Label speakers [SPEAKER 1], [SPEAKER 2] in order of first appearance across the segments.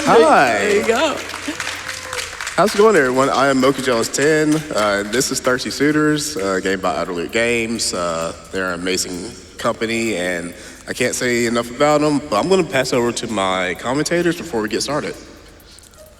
[SPEAKER 1] Hi.
[SPEAKER 2] There you go.
[SPEAKER 1] How's it going, everyone? I am Mochajones10. This is Thirsty Suitors, a game by Ateatree Games. They're an amazing company, and I can't say enough about them, but I'm going to pass over to my commentators before we get started.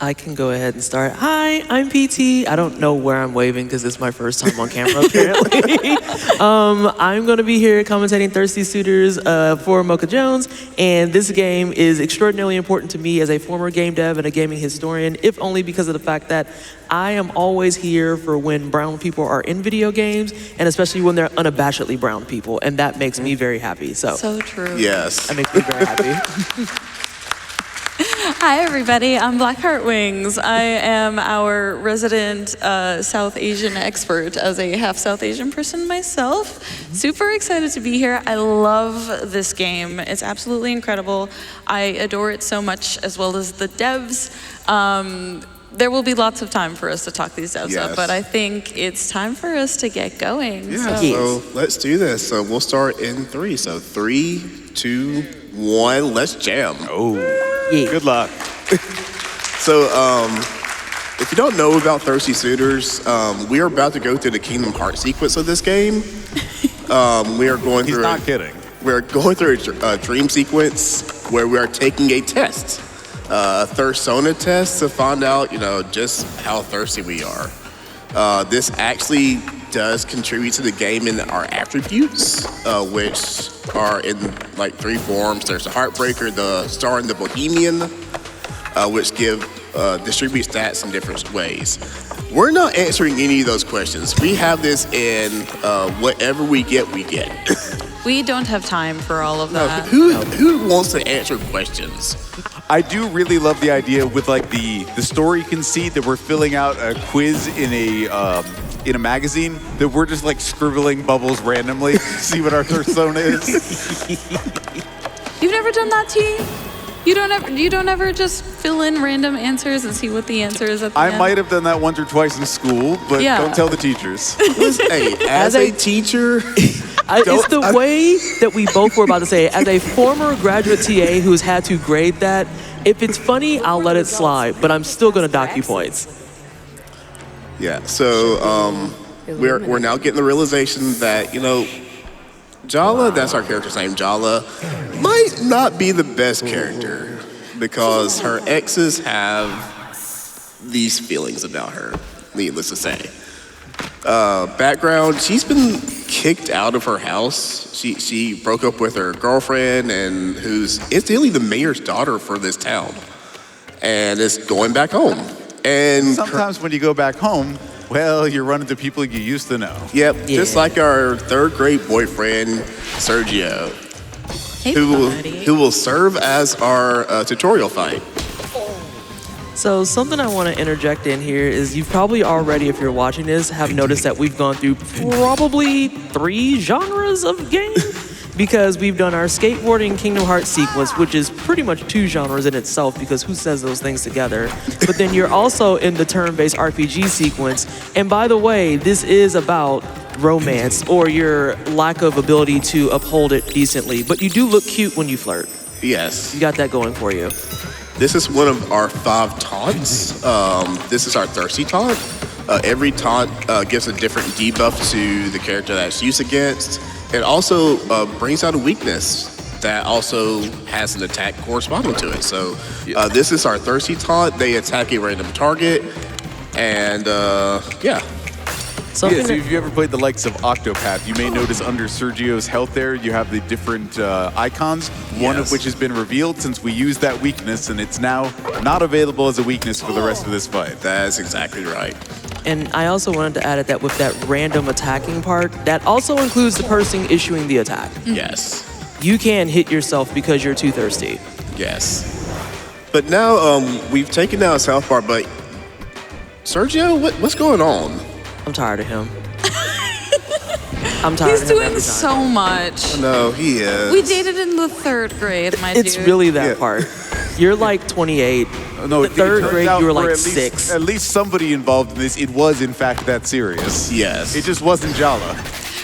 [SPEAKER 2] I can go ahead and start. Hi, I'm PT. I don't know where I'm waving because it's my first time on camera, apparently. I'm going to be here commentating Thirsty Suitors for Mochajones, and this game is extraordinarily important to me as a former game dev and a gaming historian, if only because of the fact that I am always here for when brown people are in video games, and especially when they're unabashedly brown people, and that makes me very happy.
[SPEAKER 3] So true.
[SPEAKER 1] Yes.
[SPEAKER 2] That makes me very happy.
[SPEAKER 3] Hi, everybody. I'm blackheartwings. I am our resident South Asian expert as a half South Asian person myself. Super excited to be here. I love this game. It's absolutely incredible. I adore it so much, as well as the devs. There will be lots of time for us to talk these devs up, but I think it's time for us to get going.
[SPEAKER 1] Yeah, so let's do this. So we'll start in 3. So 3, 2, 1, let's jam.
[SPEAKER 4] Oh, yeah. Good luck.
[SPEAKER 1] So, if you don't know about Thirsty Suitors, we are about to go through the Kingdom Hearts sequence of this game. We are going through.
[SPEAKER 4] He's not kidding.
[SPEAKER 1] We're going through a dream sequence where we are taking a test, a Thirsona test, to find out, just how thirsty we are. This actually does contribute to the game in our attributes, which are in like 3 forms. There's the Heartbreaker, the Star, and the Bohemian, which distribute stats in different ways. We're not answering any of those questions. We have this in whatever we get, we get.
[SPEAKER 3] We don't have time for all of that.
[SPEAKER 1] Who wants to answer questions?
[SPEAKER 4] I do really love the idea with like the story conceit that we're filling out a quiz in a magazine, that we're just like scribbling bubbles randomly to see what our persona is.
[SPEAKER 3] You've never done that, T? You don't ever just fill in random answers and see what the answer is at the end?
[SPEAKER 4] I might have done that once or twice in school, but don't tell the teachers.
[SPEAKER 1] Hey, as a teacher,
[SPEAKER 2] it's the way that we both were about to say it. As a former graduate TA who's had to grade that, if it's funny, I'll let it slide, but I'm still going to dock you points.
[SPEAKER 1] Yeah, so we're now getting the realization that, Jala, that's our character's name, Jala, might not be the best character because her exes have these feelings about her, needless to say. Background, she's been kicked out of her house. She broke up with her girlfriend, and who's incidentally the mayor's daughter for this town, and is going back home. And
[SPEAKER 4] sometimes when you go back home, well, you're running to people you used to know.
[SPEAKER 1] Yep, just like our 3rd grade boyfriend, Sergio, who will serve as our tutorial fight.
[SPEAKER 2] So something I want to interject in here is you've probably already, if you're watching this, have noticed that we've gone through probably 3 genres of game, because we've done our skateboarding Kingdom Hearts sequence, which is pretty much 2 genres in itself, because who says those things together? But then you're also in the turn-based RPG sequence. And by the way, this is about romance or your lack of ability to uphold it decently. But you do look cute when you flirt.
[SPEAKER 1] Yes.
[SPEAKER 2] You got that going for you.
[SPEAKER 1] This is one of our 5 taunts. This is our Thirsty taunt. Every taunt gives a different debuff to the character that it's used against. It also brings out a weakness that also has an attack corresponding to it. So this is our Thirsty taunt. They attack a random target, and
[SPEAKER 4] So if you ever played the likes of Octopath, you may notice under Sergio's health there, you have the different icons, one of which has been revealed since we used that weakness, and it's now not available as a weakness for the rest of this fight.
[SPEAKER 1] That is exactly right.
[SPEAKER 2] And I also wanted to add that with that random attacking part, that also includes the person issuing the attack.
[SPEAKER 1] Yes.
[SPEAKER 2] You can hit yourself because you're too thirsty.
[SPEAKER 1] Yes. But now we've taken down South Park, but Sergio, what's going on?
[SPEAKER 2] I'm tired of him. I'm tired
[SPEAKER 3] He's doing so much.
[SPEAKER 1] No, he is.
[SPEAKER 3] We dated in the 3rd grade, my dude.
[SPEAKER 2] It's really that part. You're like 28.
[SPEAKER 4] No,
[SPEAKER 2] the 3rd grade, you were like 6.
[SPEAKER 4] At least somebody involved in this, it was in fact that serious.
[SPEAKER 1] Yes.
[SPEAKER 4] It just wasn't Jala.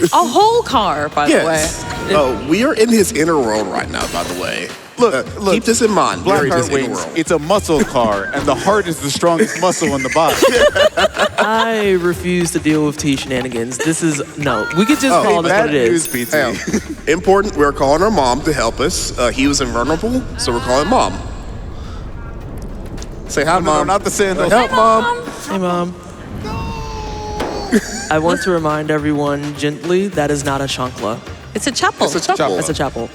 [SPEAKER 3] A whole car, by the way.
[SPEAKER 1] Oh, we are in his inner world right now, by the way.
[SPEAKER 4] Look,
[SPEAKER 1] keep this in mind. We're in this
[SPEAKER 4] Blackheart Wings,
[SPEAKER 1] world.
[SPEAKER 4] it's a muscle car, and the heart is the strongest muscle in the body.
[SPEAKER 2] I refuse to deal with tea shenanigans. This is, no. We could just call this what it is.
[SPEAKER 4] PT.
[SPEAKER 1] Important, we're calling our mom to help us. He was invulnerable, so we're calling mom. Say hi,
[SPEAKER 4] No,
[SPEAKER 1] mom.
[SPEAKER 4] not the sandals.
[SPEAKER 1] Help, mom.
[SPEAKER 2] Hey, Mom. I want to remind everyone gently that is not a chancla.
[SPEAKER 3] It's a chapel.
[SPEAKER 1] It's a chapel.
[SPEAKER 2] It's a chapel.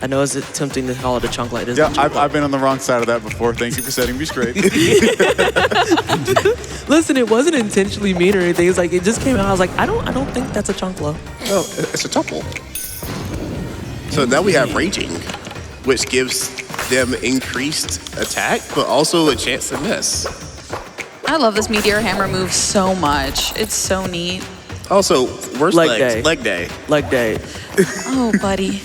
[SPEAKER 2] I know it's tempting to call it a chancla. It is
[SPEAKER 4] Yeah,
[SPEAKER 2] not a chancla.
[SPEAKER 4] I've been on the wrong side of that before. Thank you for setting me straight.
[SPEAKER 2] Listen, it wasn't intentionally mean or anything. It's like it just came out. I was like, I don't think that's a chancla.
[SPEAKER 1] Oh, it's a chapel. So now we have raging, which gives them increased attack, but also a chance to miss.
[SPEAKER 3] I love this meteor hammer move so much. It's so neat.
[SPEAKER 1] Also, worst
[SPEAKER 2] Leg
[SPEAKER 1] legs.
[SPEAKER 2] day.
[SPEAKER 1] Leg day.
[SPEAKER 2] Leg day.
[SPEAKER 3] Oh, buddy.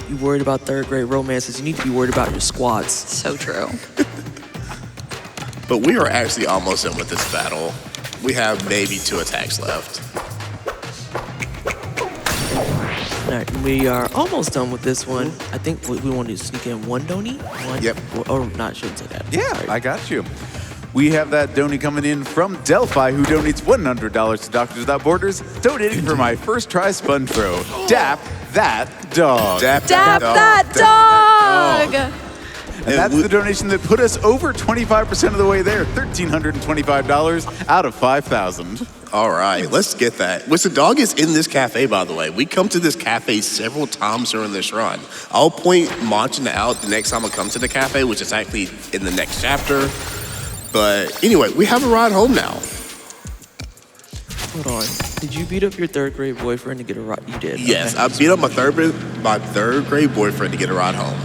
[SPEAKER 2] You worried about third grade romances? You need to be worried about your squats.
[SPEAKER 3] So true.
[SPEAKER 1] But we are actually almost done with this battle. We have maybe 2 attacks left.
[SPEAKER 2] All right, we are almost done with this one. I think we want to sneak in one donnie. One.
[SPEAKER 1] Yep.
[SPEAKER 2] Or not, shouldn't say that.
[SPEAKER 4] Yeah,
[SPEAKER 2] Sorry.
[SPEAKER 4] I got you. We have that donnie coming in from Delphi, who donates $100 to Doctors Without Borders, donating for my first try sponge throw. Dap that dog.
[SPEAKER 3] Dap that dog!
[SPEAKER 4] And that's the donation that put us over 25% of the way there, $1,325 out of $5,000.
[SPEAKER 1] All right, let's get that. Which the dog is in this cafe, by the way. We come to this cafe several times during this run. I'll point Machin out the next time I come to the cafe, which is actually in the next chapter. But anyway, we have a ride home now.
[SPEAKER 2] Hold on. Did you beat up your third grade boyfriend to get a ride? You did.
[SPEAKER 1] Yes,
[SPEAKER 2] Okay.
[SPEAKER 1] I beat up my third grade boyfriend to get a ride home.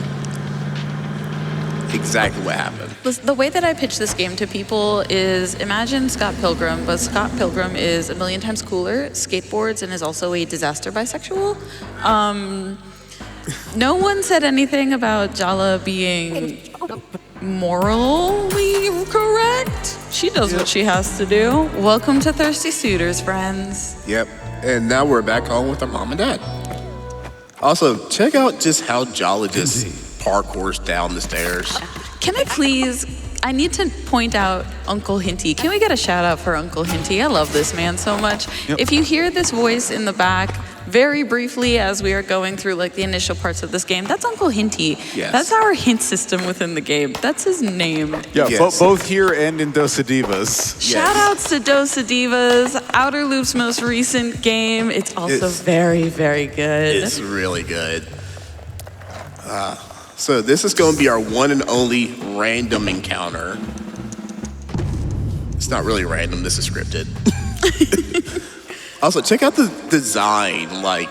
[SPEAKER 1] Exactly what happened.
[SPEAKER 3] The way that I pitch this game to people is imagine Scott Pilgrim, but Scott Pilgrim is a million times cooler, skateboards, and is also a disaster bisexual. No one said anything about Jala being morally correct. She does what she has to do. Welcome to Thirsty Suitors, friends.
[SPEAKER 1] Yep, and now we're back home with our mom and dad. Also, check out just how Jala just parkours down the stairs.
[SPEAKER 3] Can I please, I need to point out Uncle Hinty. Can we get a shout out for Uncle Hinty? I love this man so much.
[SPEAKER 4] Yep.
[SPEAKER 3] If you hear this voice in the back, very briefly as we are going through like the initial parts of this game, that's Uncle Hinty.
[SPEAKER 1] Yes.
[SPEAKER 3] That's our hint system within the game. That's his name.
[SPEAKER 4] Yeah,
[SPEAKER 1] Yes.
[SPEAKER 4] both here and in Dosa Divas.
[SPEAKER 3] Shout outs to Dosa Divas, Outer Loop's most recent game. It's also
[SPEAKER 1] It's-
[SPEAKER 3] very, very good.
[SPEAKER 1] It's really good. So this is going to be our one and only random encounter. It's not really random, this is scripted. Also, check out the design, like,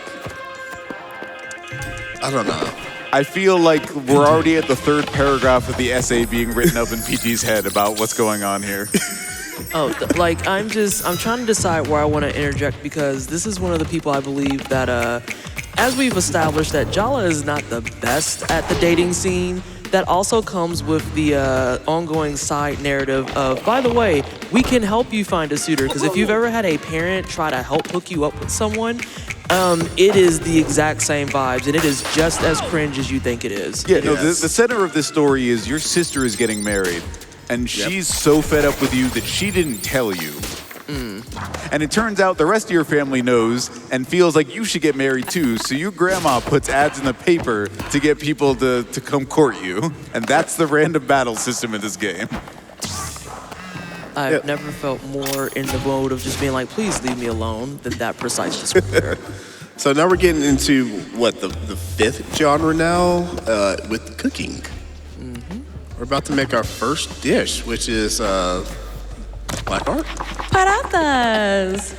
[SPEAKER 1] I don't know.
[SPEAKER 4] I feel like we're already at the third paragraph of the essay being written up in PT's head about what's going on here.
[SPEAKER 2] Oh, I'm trying to decide where I want to interject because this is one of the people I believe that, as we've established that Jala is not the best at the dating scene, that also comes with the ongoing side narrative of, by the way, we can help you find a suitor. Because if you've ever had a parent try to help hook you up with someone, it is the exact same vibes, and it is just as cringe as you think it is.
[SPEAKER 4] Yeah, no,
[SPEAKER 1] Yes.
[SPEAKER 4] the center of this story is your sister is getting married, and she's so fed up with you that she didn't tell you. And it turns out the rest of your family knows and feels like you should get married too, so your grandma puts ads in the paper to get people to come court you. And that's the random battle system in this game.
[SPEAKER 2] I've never felt more in the mode of just being like, please leave me alone, than that precise descriptor.
[SPEAKER 1] So now we're getting into, what, the fifth genre now with cooking. We're about to make our first dish, which is Blackheart.
[SPEAKER 3] Paratas.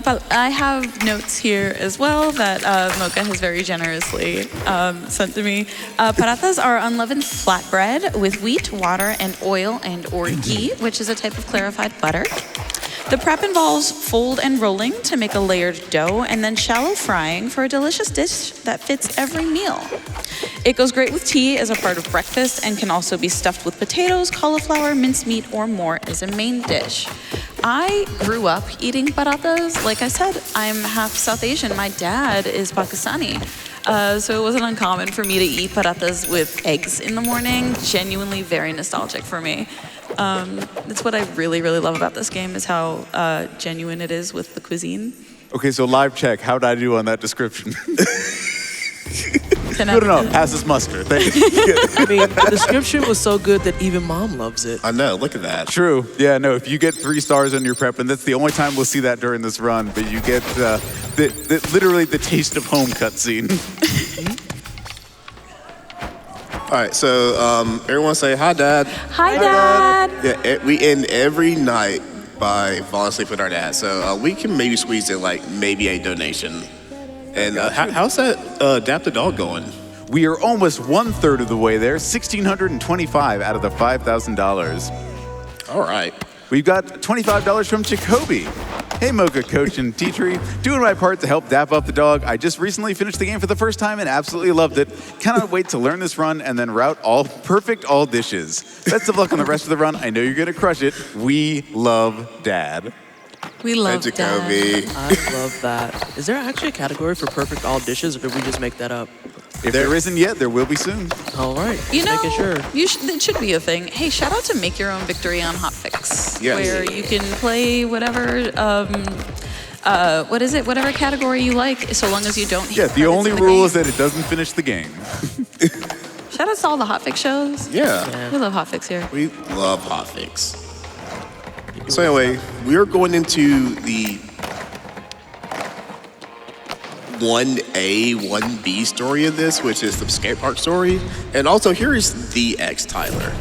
[SPEAKER 3] But I have notes here as well that Mocha has very generously sent to me. Paratas are unleavened flatbread with wheat, water, and oil or ghee, which is a type of clarified butter. The prep involves fold and rolling to make a layered dough and then shallow frying for a delicious dish that fits every meal. It goes great with tea as a part of breakfast and can also be stuffed with potatoes, cauliflower, mincemeat, or more as a main dish. I grew up eating paratas. Like I said, I'm half South Asian. My dad is Pakistani. So it wasn't uncommon for me to eat patatas with eggs in the morning. Genuinely very nostalgic for me. That's what I really, really love about this game is how genuine it is with the cuisine.
[SPEAKER 4] Okay, so live check. How did I do on that description? Good enough. Passes muster. Thank you.
[SPEAKER 2] I mean, the description was so good that even Mom loves it.
[SPEAKER 1] I know. Look at that.
[SPEAKER 4] True. Yeah, no, if you get 3 stars on your prep, and that's the only time we'll see that during this run, but you get literally the taste of home cutscene.
[SPEAKER 1] All right, so everyone say hi, Dad.
[SPEAKER 3] Hi, Dad.
[SPEAKER 1] Yeah, we end every night by falling asleep with our dad, so we can maybe squeeze in like maybe a donation. And how's that Adapt the Dog going?
[SPEAKER 4] We are almost 1/3 of the way there, $1,625 out of the $5,000.
[SPEAKER 1] All right.
[SPEAKER 4] We've got $25 from Jacoby. Hey, Mocha, Coach, and Ateatree. Doing my part to help dap up the dog. I just recently finished the game for the first time and absolutely loved it. Cannot wait to learn this run and then route all dishes. Best of luck on the rest of the run. I know you're going to crush it. We love Dad.
[SPEAKER 3] We love
[SPEAKER 1] Hey,
[SPEAKER 3] Dad.
[SPEAKER 1] Jacoby.
[SPEAKER 2] I love that. Is there actually a category for perfect all dishes, or did we just make that up?
[SPEAKER 4] If there isn't yet, there will be soon.
[SPEAKER 2] All right.
[SPEAKER 3] You know,
[SPEAKER 2] Making sure.
[SPEAKER 3] it should be a thing. Hey, shout out to Make Your Own Victory on Hotfix,
[SPEAKER 1] Yes.
[SPEAKER 3] where you can play whatever, what is it? Whatever category you like, so long as you don't.
[SPEAKER 4] Yeah, the only rule is that it doesn't finish the game.
[SPEAKER 3] Shout out to all the Hotfix shows.
[SPEAKER 1] Yeah.
[SPEAKER 3] We love Hotfix here.
[SPEAKER 1] We love hotfix. So anyway, we're going into the 1A, 1B story of this, which is the skate park story. And also here is the X, Tyler.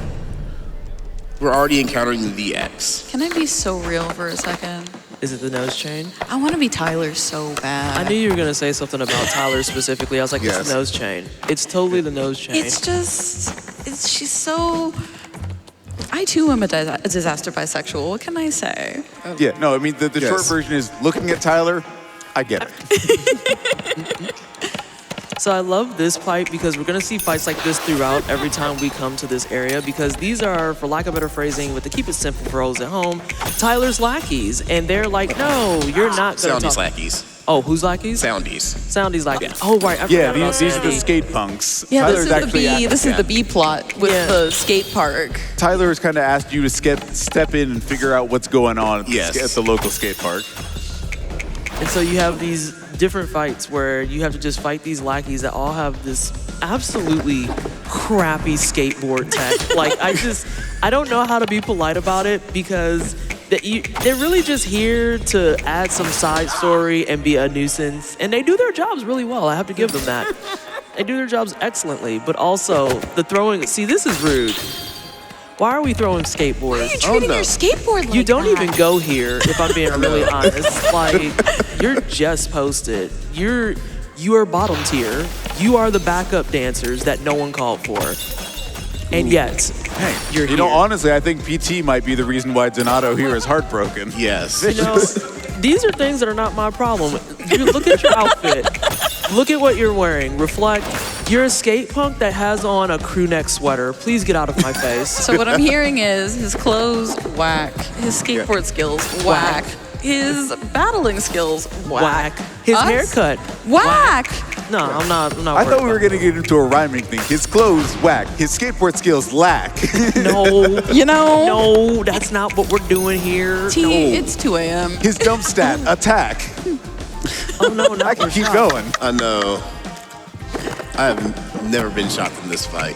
[SPEAKER 1] We're already encountering the X.
[SPEAKER 3] Can I be so real for a second?
[SPEAKER 2] Is it the nose chain?
[SPEAKER 3] I want to be Tyler so bad.
[SPEAKER 2] I knew you were going to say something about Tyler specifically. I was like, it's
[SPEAKER 1] Yes.
[SPEAKER 2] the nose chain. It's totally the nose chain.
[SPEAKER 3] It's just, she's so. I too am a disaster bisexual. What can I say?
[SPEAKER 4] Yeah, no, I mean, the
[SPEAKER 1] Yes.
[SPEAKER 4] short version is looking at Tyler, I get it.
[SPEAKER 2] So I love this fight because we're going to see fights like this throughout every time we come to this area, because these are, for lack of better phrasing, but to keep it simple for those at home, Tyler's lackeys. And they're like, no, you're not going to
[SPEAKER 1] Soundies
[SPEAKER 2] talk.
[SPEAKER 1] lackeys.
[SPEAKER 2] Oh, who's lackeys?
[SPEAKER 1] Soundies.
[SPEAKER 2] Soundy's lackeys. Oh, right. I
[SPEAKER 4] Yeah,
[SPEAKER 2] forgot about
[SPEAKER 4] these are the
[SPEAKER 2] Soundy.
[SPEAKER 4] skate punks.
[SPEAKER 3] Yeah,
[SPEAKER 4] Tyler's
[SPEAKER 3] this is the
[SPEAKER 4] actually
[SPEAKER 3] B. This is the B plot with
[SPEAKER 2] Yeah.
[SPEAKER 3] the skate park.
[SPEAKER 4] Tyler has kind of asked you to step in and figure out what's going on at,
[SPEAKER 1] Yes.
[SPEAKER 4] at the local skate park.
[SPEAKER 2] And so you have these different fights where you have to just fight these lackeys that all have this absolutely crappy skateboard tech. Like, I don't know how to be polite about it, because they're really just here to add some side story and be a nuisance. And they do their jobs really well. I have to give them that. They do their jobs excellently, but also the throwing. See, this is rude. Why are we throwing skateboards?
[SPEAKER 3] Why are you treating
[SPEAKER 1] no.
[SPEAKER 3] your skateboard like
[SPEAKER 2] You don't
[SPEAKER 3] that?
[SPEAKER 2] even go here, if I'm being really honest. Like, you're just posted. You are bottom tier. You are the backup dancers that no one called for. And yet,
[SPEAKER 4] Hey,
[SPEAKER 2] you're
[SPEAKER 4] you
[SPEAKER 2] here.
[SPEAKER 4] know, honestly, I think PT might be the reason why Donato here is heartbroken.
[SPEAKER 1] Yes.
[SPEAKER 2] You know, these are things that are not my problem. You look at your outfit. Look at what you're wearing. Reflect. You're a skate punk that has on a crew neck sweater. Please get out of my face.
[SPEAKER 3] So what I'm hearing is his clothes, whack. His skateboard skills, whack. His battling skills, whack.
[SPEAKER 2] Whack. His
[SPEAKER 3] Us?
[SPEAKER 2] haircut.
[SPEAKER 3] Whack.
[SPEAKER 2] No, I'm not.
[SPEAKER 4] I thought we were going to get into a rhyming thing. His clothes, whack. His skateboard skills, lack.
[SPEAKER 2] No.
[SPEAKER 3] You know?
[SPEAKER 2] No, that's not what we're doing here.
[SPEAKER 3] T,
[SPEAKER 2] No.
[SPEAKER 3] it's 2 a.m.
[SPEAKER 4] His dump stat, attack.
[SPEAKER 2] Oh no, not
[SPEAKER 4] I can
[SPEAKER 2] for
[SPEAKER 4] keep
[SPEAKER 2] shot.
[SPEAKER 4] going.
[SPEAKER 1] I know. I have never been shot from this fight.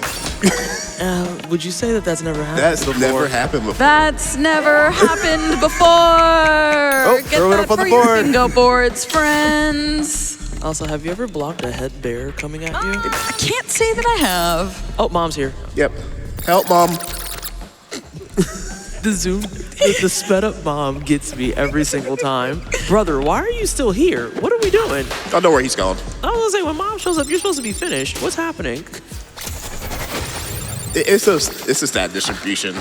[SPEAKER 2] Would you say that that's never happened?
[SPEAKER 1] That's
[SPEAKER 2] before?
[SPEAKER 1] never happened before.
[SPEAKER 3] That's never happened before. Get
[SPEAKER 4] throw it
[SPEAKER 3] that
[SPEAKER 4] up on
[SPEAKER 3] for
[SPEAKER 4] the
[SPEAKER 3] your
[SPEAKER 4] board.
[SPEAKER 3] bingo boards, friends.
[SPEAKER 2] Also, have you ever blocked a head bear coming at you?
[SPEAKER 3] I can't say that I have.
[SPEAKER 2] Oh, Mom's here.
[SPEAKER 1] Yep. Help, Mom.
[SPEAKER 2] The zoom, the sped up mom gets me every single time. Brother, why are you still here? What are we doing?
[SPEAKER 1] I know where he's gone.
[SPEAKER 2] I was gonna say, when Mom shows up, you're supposed to be finished. What's happening?
[SPEAKER 1] It's a stat distribution.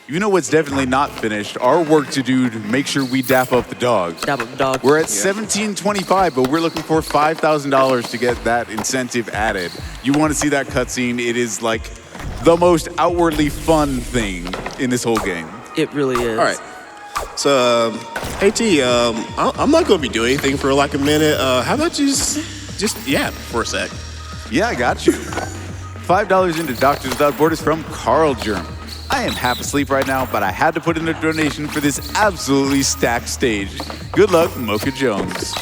[SPEAKER 4] You know what's definitely not finished? Our work to do to make sure we dap up the dog.
[SPEAKER 2] Dab up dog.
[SPEAKER 4] We're at $1,725, but we're looking for $5,000 to get that incentive added. You want to see that cutscene? It is like the most outwardly fun thing in this whole game.
[SPEAKER 2] It really is.
[SPEAKER 1] All right. So, AT, I'm not going to be doing anything for like a minute. How about you just yap for a sec?
[SPEAKER 4] Yeah, I got you. $5 into Doctors Without Borders from Carl Germ. I am half asleep right now, but I had to put in a donation for this absolutely stacked stage. Good luck, Mocha Jones.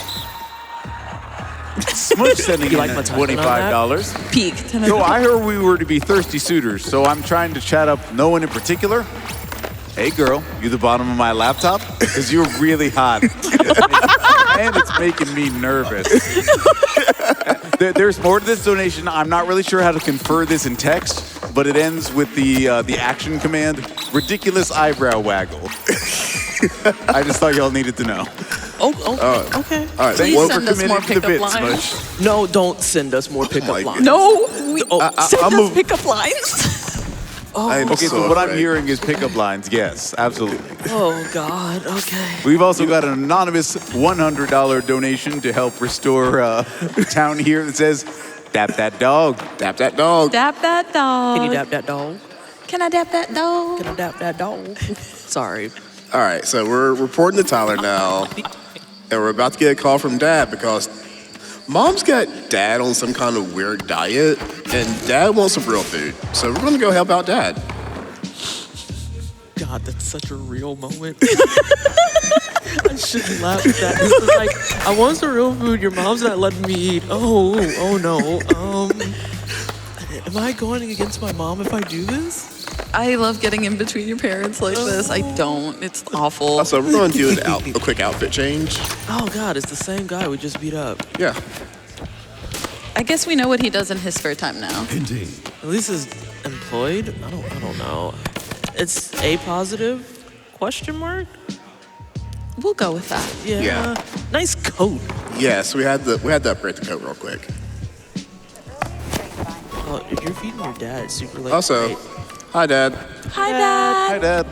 [SPEAKER 4] Smush sending in
[SPEAKER 2] like my title on
[SPEAKER 4] $25.
[SPEAKER 3] Peak.
[SPEAKER 4] So I heard we were to be thirsty suitors, so I'm trying to chat up no one in particular. Hey girl, you the bottom of my laptop? Because you're really hot. And it's making me nervous. There's more to this donation. I'm not really sure how to confer this in text, but it ends with the action command, ridiculous eyebrow waggle. I just thought y'all needed to know.
[SPEAKER 2] Oh, okay.
[SPEAKER 1] All right,
[SPEAKER 3] Please
[SPEAKER 1] well,
[SPEAKER 3] send us more
[SPEAKER 4] Committed to the
[SPEAKER 3] pickup
[SPEAKER 4] bit,
[SPEAKER 3] lines.
[SPEAKER 4] Smush.
[SPEAKER 2] No, don't send us more pickup
[SPEAKER 1] my
[SPEAKER 2] lines.
[SPEAKER 3] No, we send
[SPEAKER 1] I'm
[SPEAKER 3] us
[SPEAKER 1] a-
[SPEAKER 3] pickup lines.
[SPEAKER 1] I'm
[SPEAKER 4] Okay, so what I'm
[SPEAKER 1] afraid.
[SPEAKER 4] hearing is pickup lines. Yes, absolutely.
[SPEAKER 2] Oh, God. Okay.
[SPEAKER 4] We've also got an anonymous $100 donation to help restore a town here that says, "Dap that dog."
[SPEAKER 1] Dap that dog.
[SPEAKER 3] Dap that dog.
[SPEAKER 2] Can you dap that dog?
[SPEAKER 3] Can I dap that dog?
[SPEAKER 2] Can I dap that dog? Sorry.
[SPEAKER 1] All right, so we're reporting to Tyler now, and we're about to get a call from Dad because Mom's got Dad on some kind of weird diet, and Dad wants some real food. So we're gonna go help out Dad.
[SPEAKER 2] God, that's such a real moment. I shouldn't laugh at that. This is like, I want some real food. Your mom's not letting me eat. Oh no. Am I going against my mom if I do this?
[SPEAKER 3] I love getting in between your parents like this. I don't. It's awful.
[SPEAKER 1] So we're gonna do a quick outfit change.
[SPEAKER 2] Oh God, it's the same guy we just beat up.
[SPEAKER 1] Yeah.
[SPEAKER 3] I guess we know what he does in his spare time now.
[SPEAKER 2] At least he's employed. I don't know. It's A positive? Question mark?
[SPEAKER 3] We'll go with that.
[SPEAKER 1] Yeah.
[SPEAKER 2] Nice coat.
[SPEAKER 1] Yes, we had to upgrade the coat real quick.
[SPEAKER 2] Oh, if you're feeding your dad, it's super late.
[SPEAKER 1] Also,
[SPEAKER 2] Right?
[SPEAKER 1] hi Dad.
[SPEAKER 3] Hi, Dad.
[SPEAKER 4] Hi, Dad.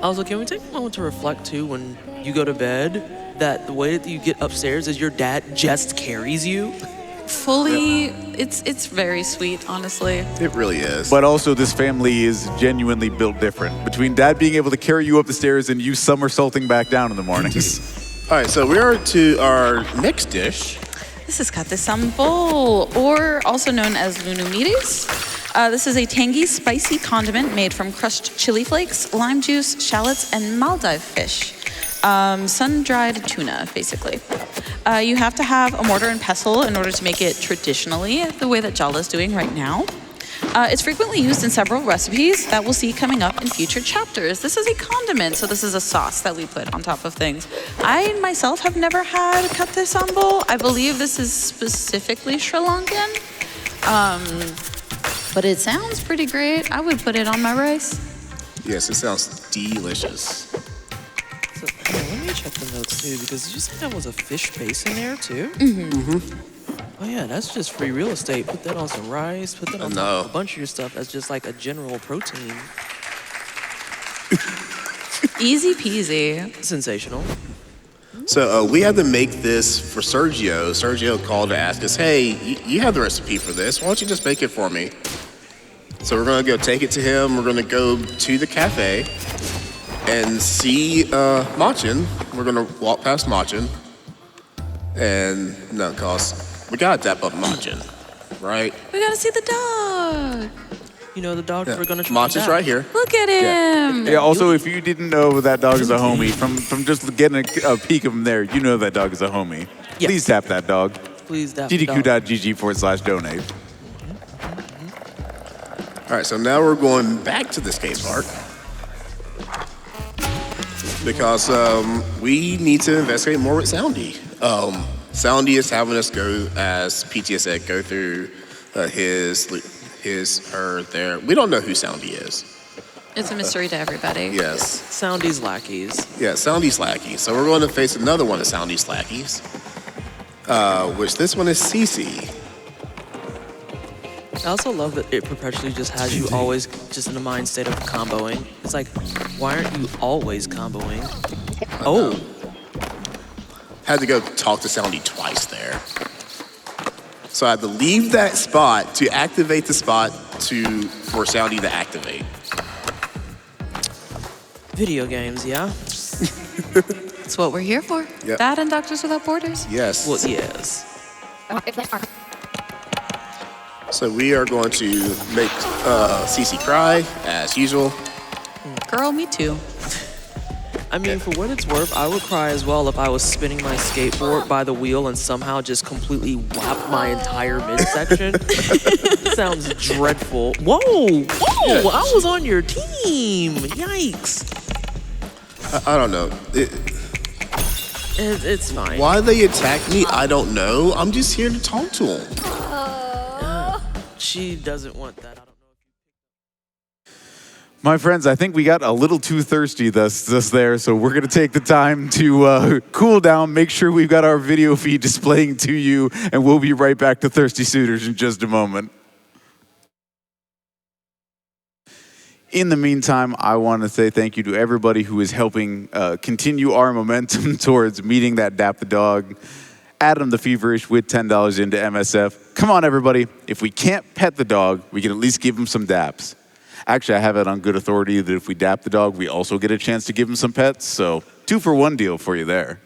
[SPEAKER 2] Also, can we take a moment to reflect too when you go to bed that the way that you get upstairs is your dad just carries you?
[SPEAKER 3] Fully, it's very sweet, honestly.
[SPEAKER 1] It really is.
[SPEAKER 4] But also, this family is genuinely built different. Between Dad being able to carry you up the stairs and you somersaulting back down in the mornings.
[SPEAKER 1] All right, so we are to our next dish.
[SPEAKER 3] This is kate sambol, or also known as lunumires. This is a tangy, spicy condiment made from crushed chili flakes, lime juice, shallots, and Maldive fish. Sun-dried tuna, basically. You have to have a mortar and pestle in order to make it traditionally, the way that Jala's doing right now. It's frequently used in several recipes that we'll see coming up in future chapters. This is a condiment, so this is a sauce that we put on top of things. I myself have never had kate sambol. I believe this is specifically Sri Lankan. But it sounds pretty great. I would put it on my rice.
[SPEAKER 1] Yes, it sounds delicious.
[SPEAKER 2] So, let me check the notes too, because did you say that was a fish base in there too? Oh yeah, that's just free real estate. Put that on some rice, put that on top of a bunch of your stuff as just like a general protein.
[SPEAKER 3] Easy peasy.
[SPEAKER 2] Sensational.
[SPEAKER 1] So we had to make this for Sergio. Sergio called to ask us, hey, you have the recipe for this. Why don't you just make it for me? So we're going to go take it to him. We're going to go to the cafe and see Machin. We're going to walk past Machin. And no, cause we got to dap up Machin, right?
[SPEAKER 3] We gotta see the dog.
[SPEAKER 2] You know the dog we're gonna try.
[SPEAKER 1] Machin's right here.
[SPEAKER 3] Look at him.
[SPEAKER 4] Yeah, also, if you didn't know that dog is a homie, from just getting a peek of him there, you know that dog is a homie.
[SPEAKER 2] Yes.
[SPEAKER 4] Please tap that dog.
[SPEAKER 2] Please dap the dog.
[SPEAKER 4] gdq.gg/donate.
[SPEAKER 1] All right, so now we're going back to the skate park because we need to investigate more with Soundy. Soundy is having us go, as PTS said, go through her, there. We don't know who Soundy is.
[SPEAKER 3] It's a mystery to everybody.
[SPEAKER 1] Yes.
[SPEAKER 2] Soundy's lackeys.
[SPEAKER 1] Yeah, Soundy's lackey. So we're going to face another one of Soundy's lackeys, which this one is Cece.
[SPEAKER 2] I also love that it perpetually just has you always just in a mind state of comboing. It's like, why aren't you always comboing? Oh.
[SPEAKER 1] Had to go talk to Soundy twice there. So I had to leave that spot to activate the spot for Soundy to activate.
[SPEAKER 2] Video games, yeah?
[SPEAKER 3] It's what we're here for.
[SPEAKER 1] Yep.
[SPEAKER 3] That and Doctors Without Borders.
[SPEAKER 1] Yes.
[SPEAKER 2] Well, yes.
[SPEAKER 1] So we are going to make Cece cry, as usual.
[SPEAKER 3] Girl, me too.
[SPEAKER 2] I mean, for what it's worth, I would cry as well if I was spinning my skateboard by the wheel and somehow just completely whapped my entire midsection. Sounds dreadful. Whoa, whoa, I was on your team. Yikes.
[SPEAKER 1] I don't know.
[SPEAKER 2] It's fine.
[SPEAKER 1] Why they attack me, I don't know. I'm just here to talk to them.
[SPEAKER 2] She doesn't want that. I don't know.
[SPEAKER 4] My friends, I think we got a little too thirsty thus there, so we're going to take the time to cool down, make sure we've got our video feed displaying to you, and we'll be right back to Thirsty Suitors in just a moment. In the meantime, I want to say thank you to everybody who is helping continue our momentum towards meeting that DAP the dog. Adam the Feverish with $10 into MSF. Come on, everybody. If we can't pet the dog, we can at least give him some daps. Actually, I have it on good authority that if we dap the dog, we also get a chance to give him some pets. So 2-for-1 deal for you there.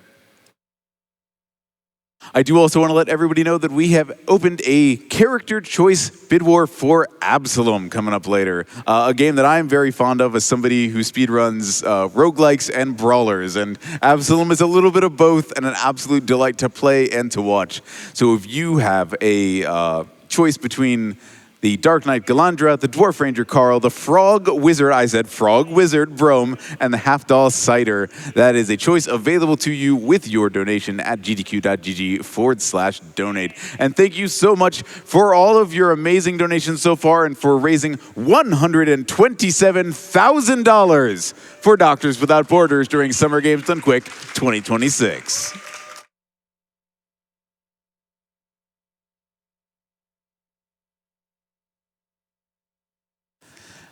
[SPEAKER 4] I do also want to let everybody know that we have opened a character choice bid war for Absalom coming up later. A game that I am very fond of as somebody who speedruns roguelikes and brawlers. And Absalom is a little bit of both and an absolute delight to play and to watch. So if you have a choice between the Dark Knight Galandra, the Dwarf Ranger Carl, the Frog Wizard, I said Frog Wizard Brome, and the Half Doll Cider. That is a choice available to you with your donation at gdq.gg/donate. And thank you so much for all of your amazing donations so far and for raising $127,000 for Doctors Without Borders during Summer Games Done Quick 2026.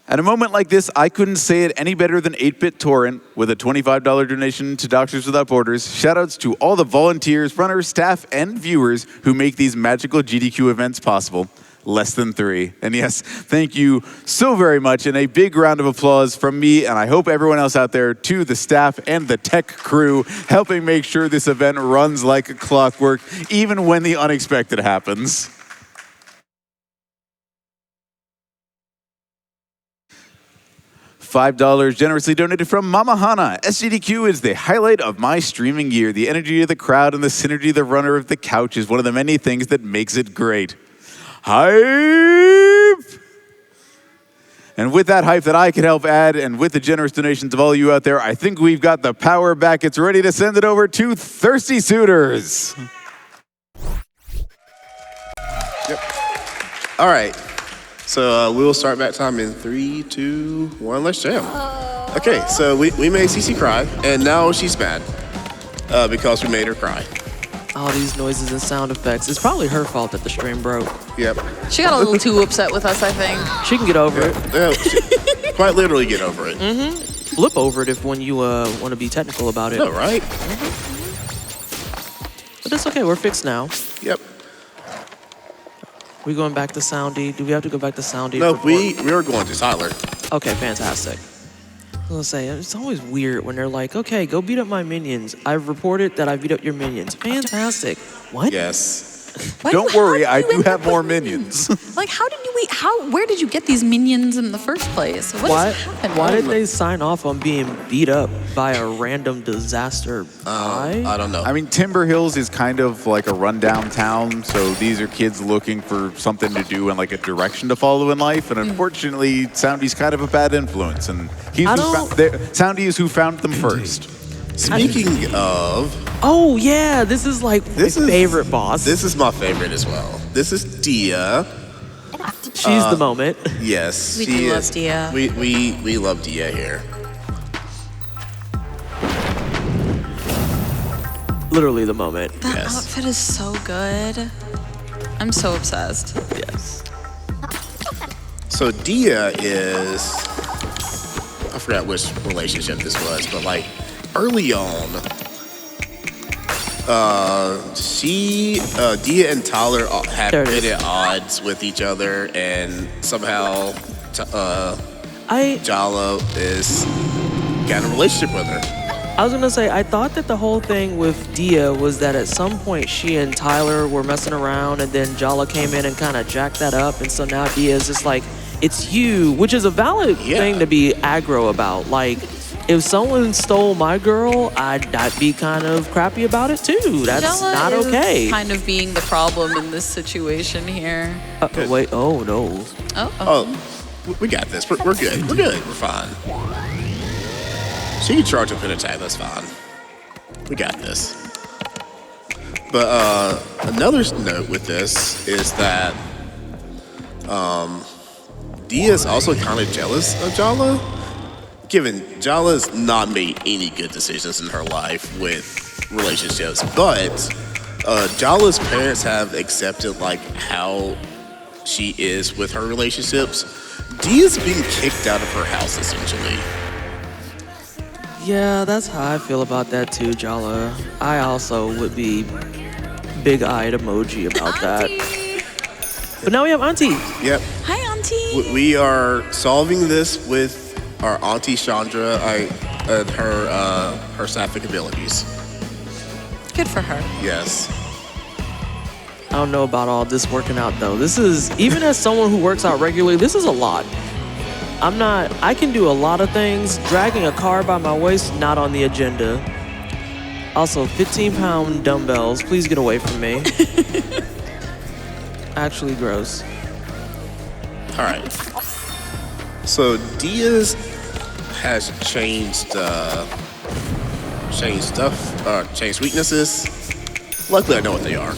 [SPEAKER 4] At a moment like this, I couldn't say it any better than 8-Bit Torrent with a $25 donation to Doctors Without Borders. Shoutouts to all the volunteers, runners, staff, and viewers who make these magical GDQ events possible. Less than 3. And yes, thank you so very much. And a big round of applause from me, and I hope everyone else out there, to the staff and the tech crew, helping make sure this event runs like a clockwork, even when the unexpected happens. $5 generously donated from Mama Hana. SGDQ is the highlight of my streaming year. The energy of the crowd and the synergy of the runner of the couch is one of the many things that makes it great. Hype! And with that hype that I can help add, and with the generous donations of all you out there, I think we've got the power back. It's ready to send it over to Thirsty Suitors.
[SPEAKER 1] Yep. All right. So we'll start back time in 3, 2, 1. Let's jam. Okay, so we made Cece cry, and now she's mad because we made her cry.
[SPEAKER 2] All these noises and sound effects. It's probably her fault that the stream broke.
[SPEAKER 1] Yep.
[SPEAKER 3] She got a little too upset with us, I think.
[SPEAKER 2] She can get over it.
[SPEAKER 1] Yeah, quite literally get over it.
[SPEAKER 2] Mm-hmm. Flip over it if when you want to be technical about it.
[SPEAKER 1] No, right?
[SPEAKER 2] But that's okay. We're fixed now.
[SPEAKER 1] Yep.
[SPEAKER 2] We going back to Soundy? Do we have to go back to Soundy?
[SPEAKER 1] No, we are going to Tyler.
[SPEAKER 2] Okay, fantastic. I was gonna say, it's always weird when they're like, okay, go beat up my minions. I've reported that I beat up your minions. Fantastic. What?
[SPEAKER 1] Yes.
[SPEAKER 4] Don't worry, I do have more minions.
[SPEAKER 3] Like, where did you get these minions in the first place? What is happening?
[SPEAKER 2] Why did they sign off on being beat up by a random disaster?
[SPEAKER 1] I don't know.
[SPEAKER 4] I mean, Timber Hills is kind of like a rundown town, so these are kids looking for something to do and like a direction to follow in life. And unfortunately, Soundy's kind of a bad influence, and Soundy is who found them first.
[SPEAKER 1] Speaking of...
[SPEAKER 2] Oh, yeah, this is like my favorite boss.
[SPEAKER 1] This is my favorite as well. This is Dia.
[SPEAKER 2] She's the moment.
[SPEAKER 1] Yes,
[SPEAKER 3] We
[SPEAKER 1] she
[SPEAKER 3] do love
[SPEAKER 1] is.
[SPEAKER 3] Dia.
[SPEAKER 1] We love Dia here.
[SPEAKER 2] Literally the moment.
[SPEAKER 3] That outfit is so good. I'm so obsessed.
[SPEAKER 2] Yes.
[SPEAKER 1] So Dia is... I forgot which relationship this was, but like early on, Dia and Tyler have been at odds with each other, and somehow Jala is got a relationship with her.
[SPEAKER 2] I was gonna say, I thought that the whole thing with Dia was that at some point she and Tyler were messing around and then Jala came in and kind of jacked that up. And so now Dia is just like, it's you, which is a valid thing to be aggro about. Like, if someone stole my girl, I'd be kind of crappy about it too. That's
[SPEAKER 3] Jala
[SPEAKER 2] not
[SPEAKER 3] is
[SPEAKER 2] okay.
[SPEAKER 3] kind of being the problem in this situation here.
[SPEAKER 2] Wait, oh no.
[SPEAKER 1] We got this. We're good. We're good. We're fine. She can charge up an attack. That's fine. We got this. But another note with this is that Dia's also kind of jealous of Jala, given Jala's not made any good decisions in her life with relationships. But Jala's parents have accepted like how she is with her relationships. Dia's being kicked out of her house essentially.
[SPEAKER 2] Yeah, that's how I feel about that too, Jala. I also would be big-eyed emoji about that. But now we have Auntie.
[SPEAKER 1] Yep.
[SPEAKER 3] Hi, Auntie.
[SPEAKER 1] We are solving this with our Auntie Chandra and her sapphic abilities.
[SPEAKER 3] Good for her.
[SPEAKER 1] Yes.
[SPEAKER 2] I don't know about all this working out though. This is, even as someone who works out regularly, this is a lot. I can do a lot of things. Dragging a car by my waist, not on the agenda. Also, 15-pound dumbbells. Please get away from me. Actually gross.
[SPEAKER 1] All right. So Diaz has changed weaknesses. Luckily, I know what they are.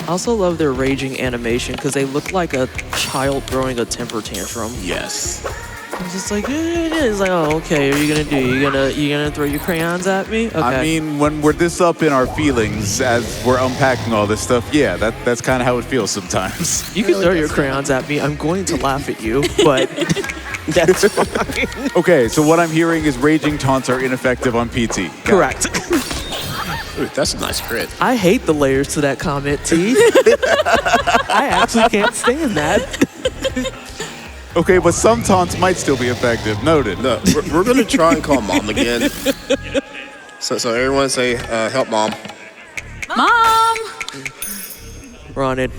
[SPEAKER 2] I also love their raging animation because they look like a child throwing a temper tantrum.
[SPEAKER 1] Yes.
[SPEAKER 2] It's just like, it's like, oh, okay, what are you gonna do? You gonna throw your crayons at me? Okay.
[SPEAKER 4] I mean, when we're this up in our feelings as we're unpacking all this stuff, yeah, that's kind of how it feels sometimes.
[SPEAKER 2] You can throw your crayons at me. I'm going to laugh at you, but that's fine.
[SPEAKER 4] Okay, so what I'm hearing is raging taunts are ineffective on PT.
[SPEAKER 2] Correct.
[SPEAKER 1] Ooh, that's a nice crit.
[SPEAKER 2] I hate the layers to that comment, T. I actually can't stand that.
[SPEAKER 4] Okay, but some taunts might still be effective. Noted.
[SPEAKER 1] No, we're going to try and call Mom again. So everyone say, help Mom.
[SPEAKER 3] Mom!
[SPEAKER 2] We're on it.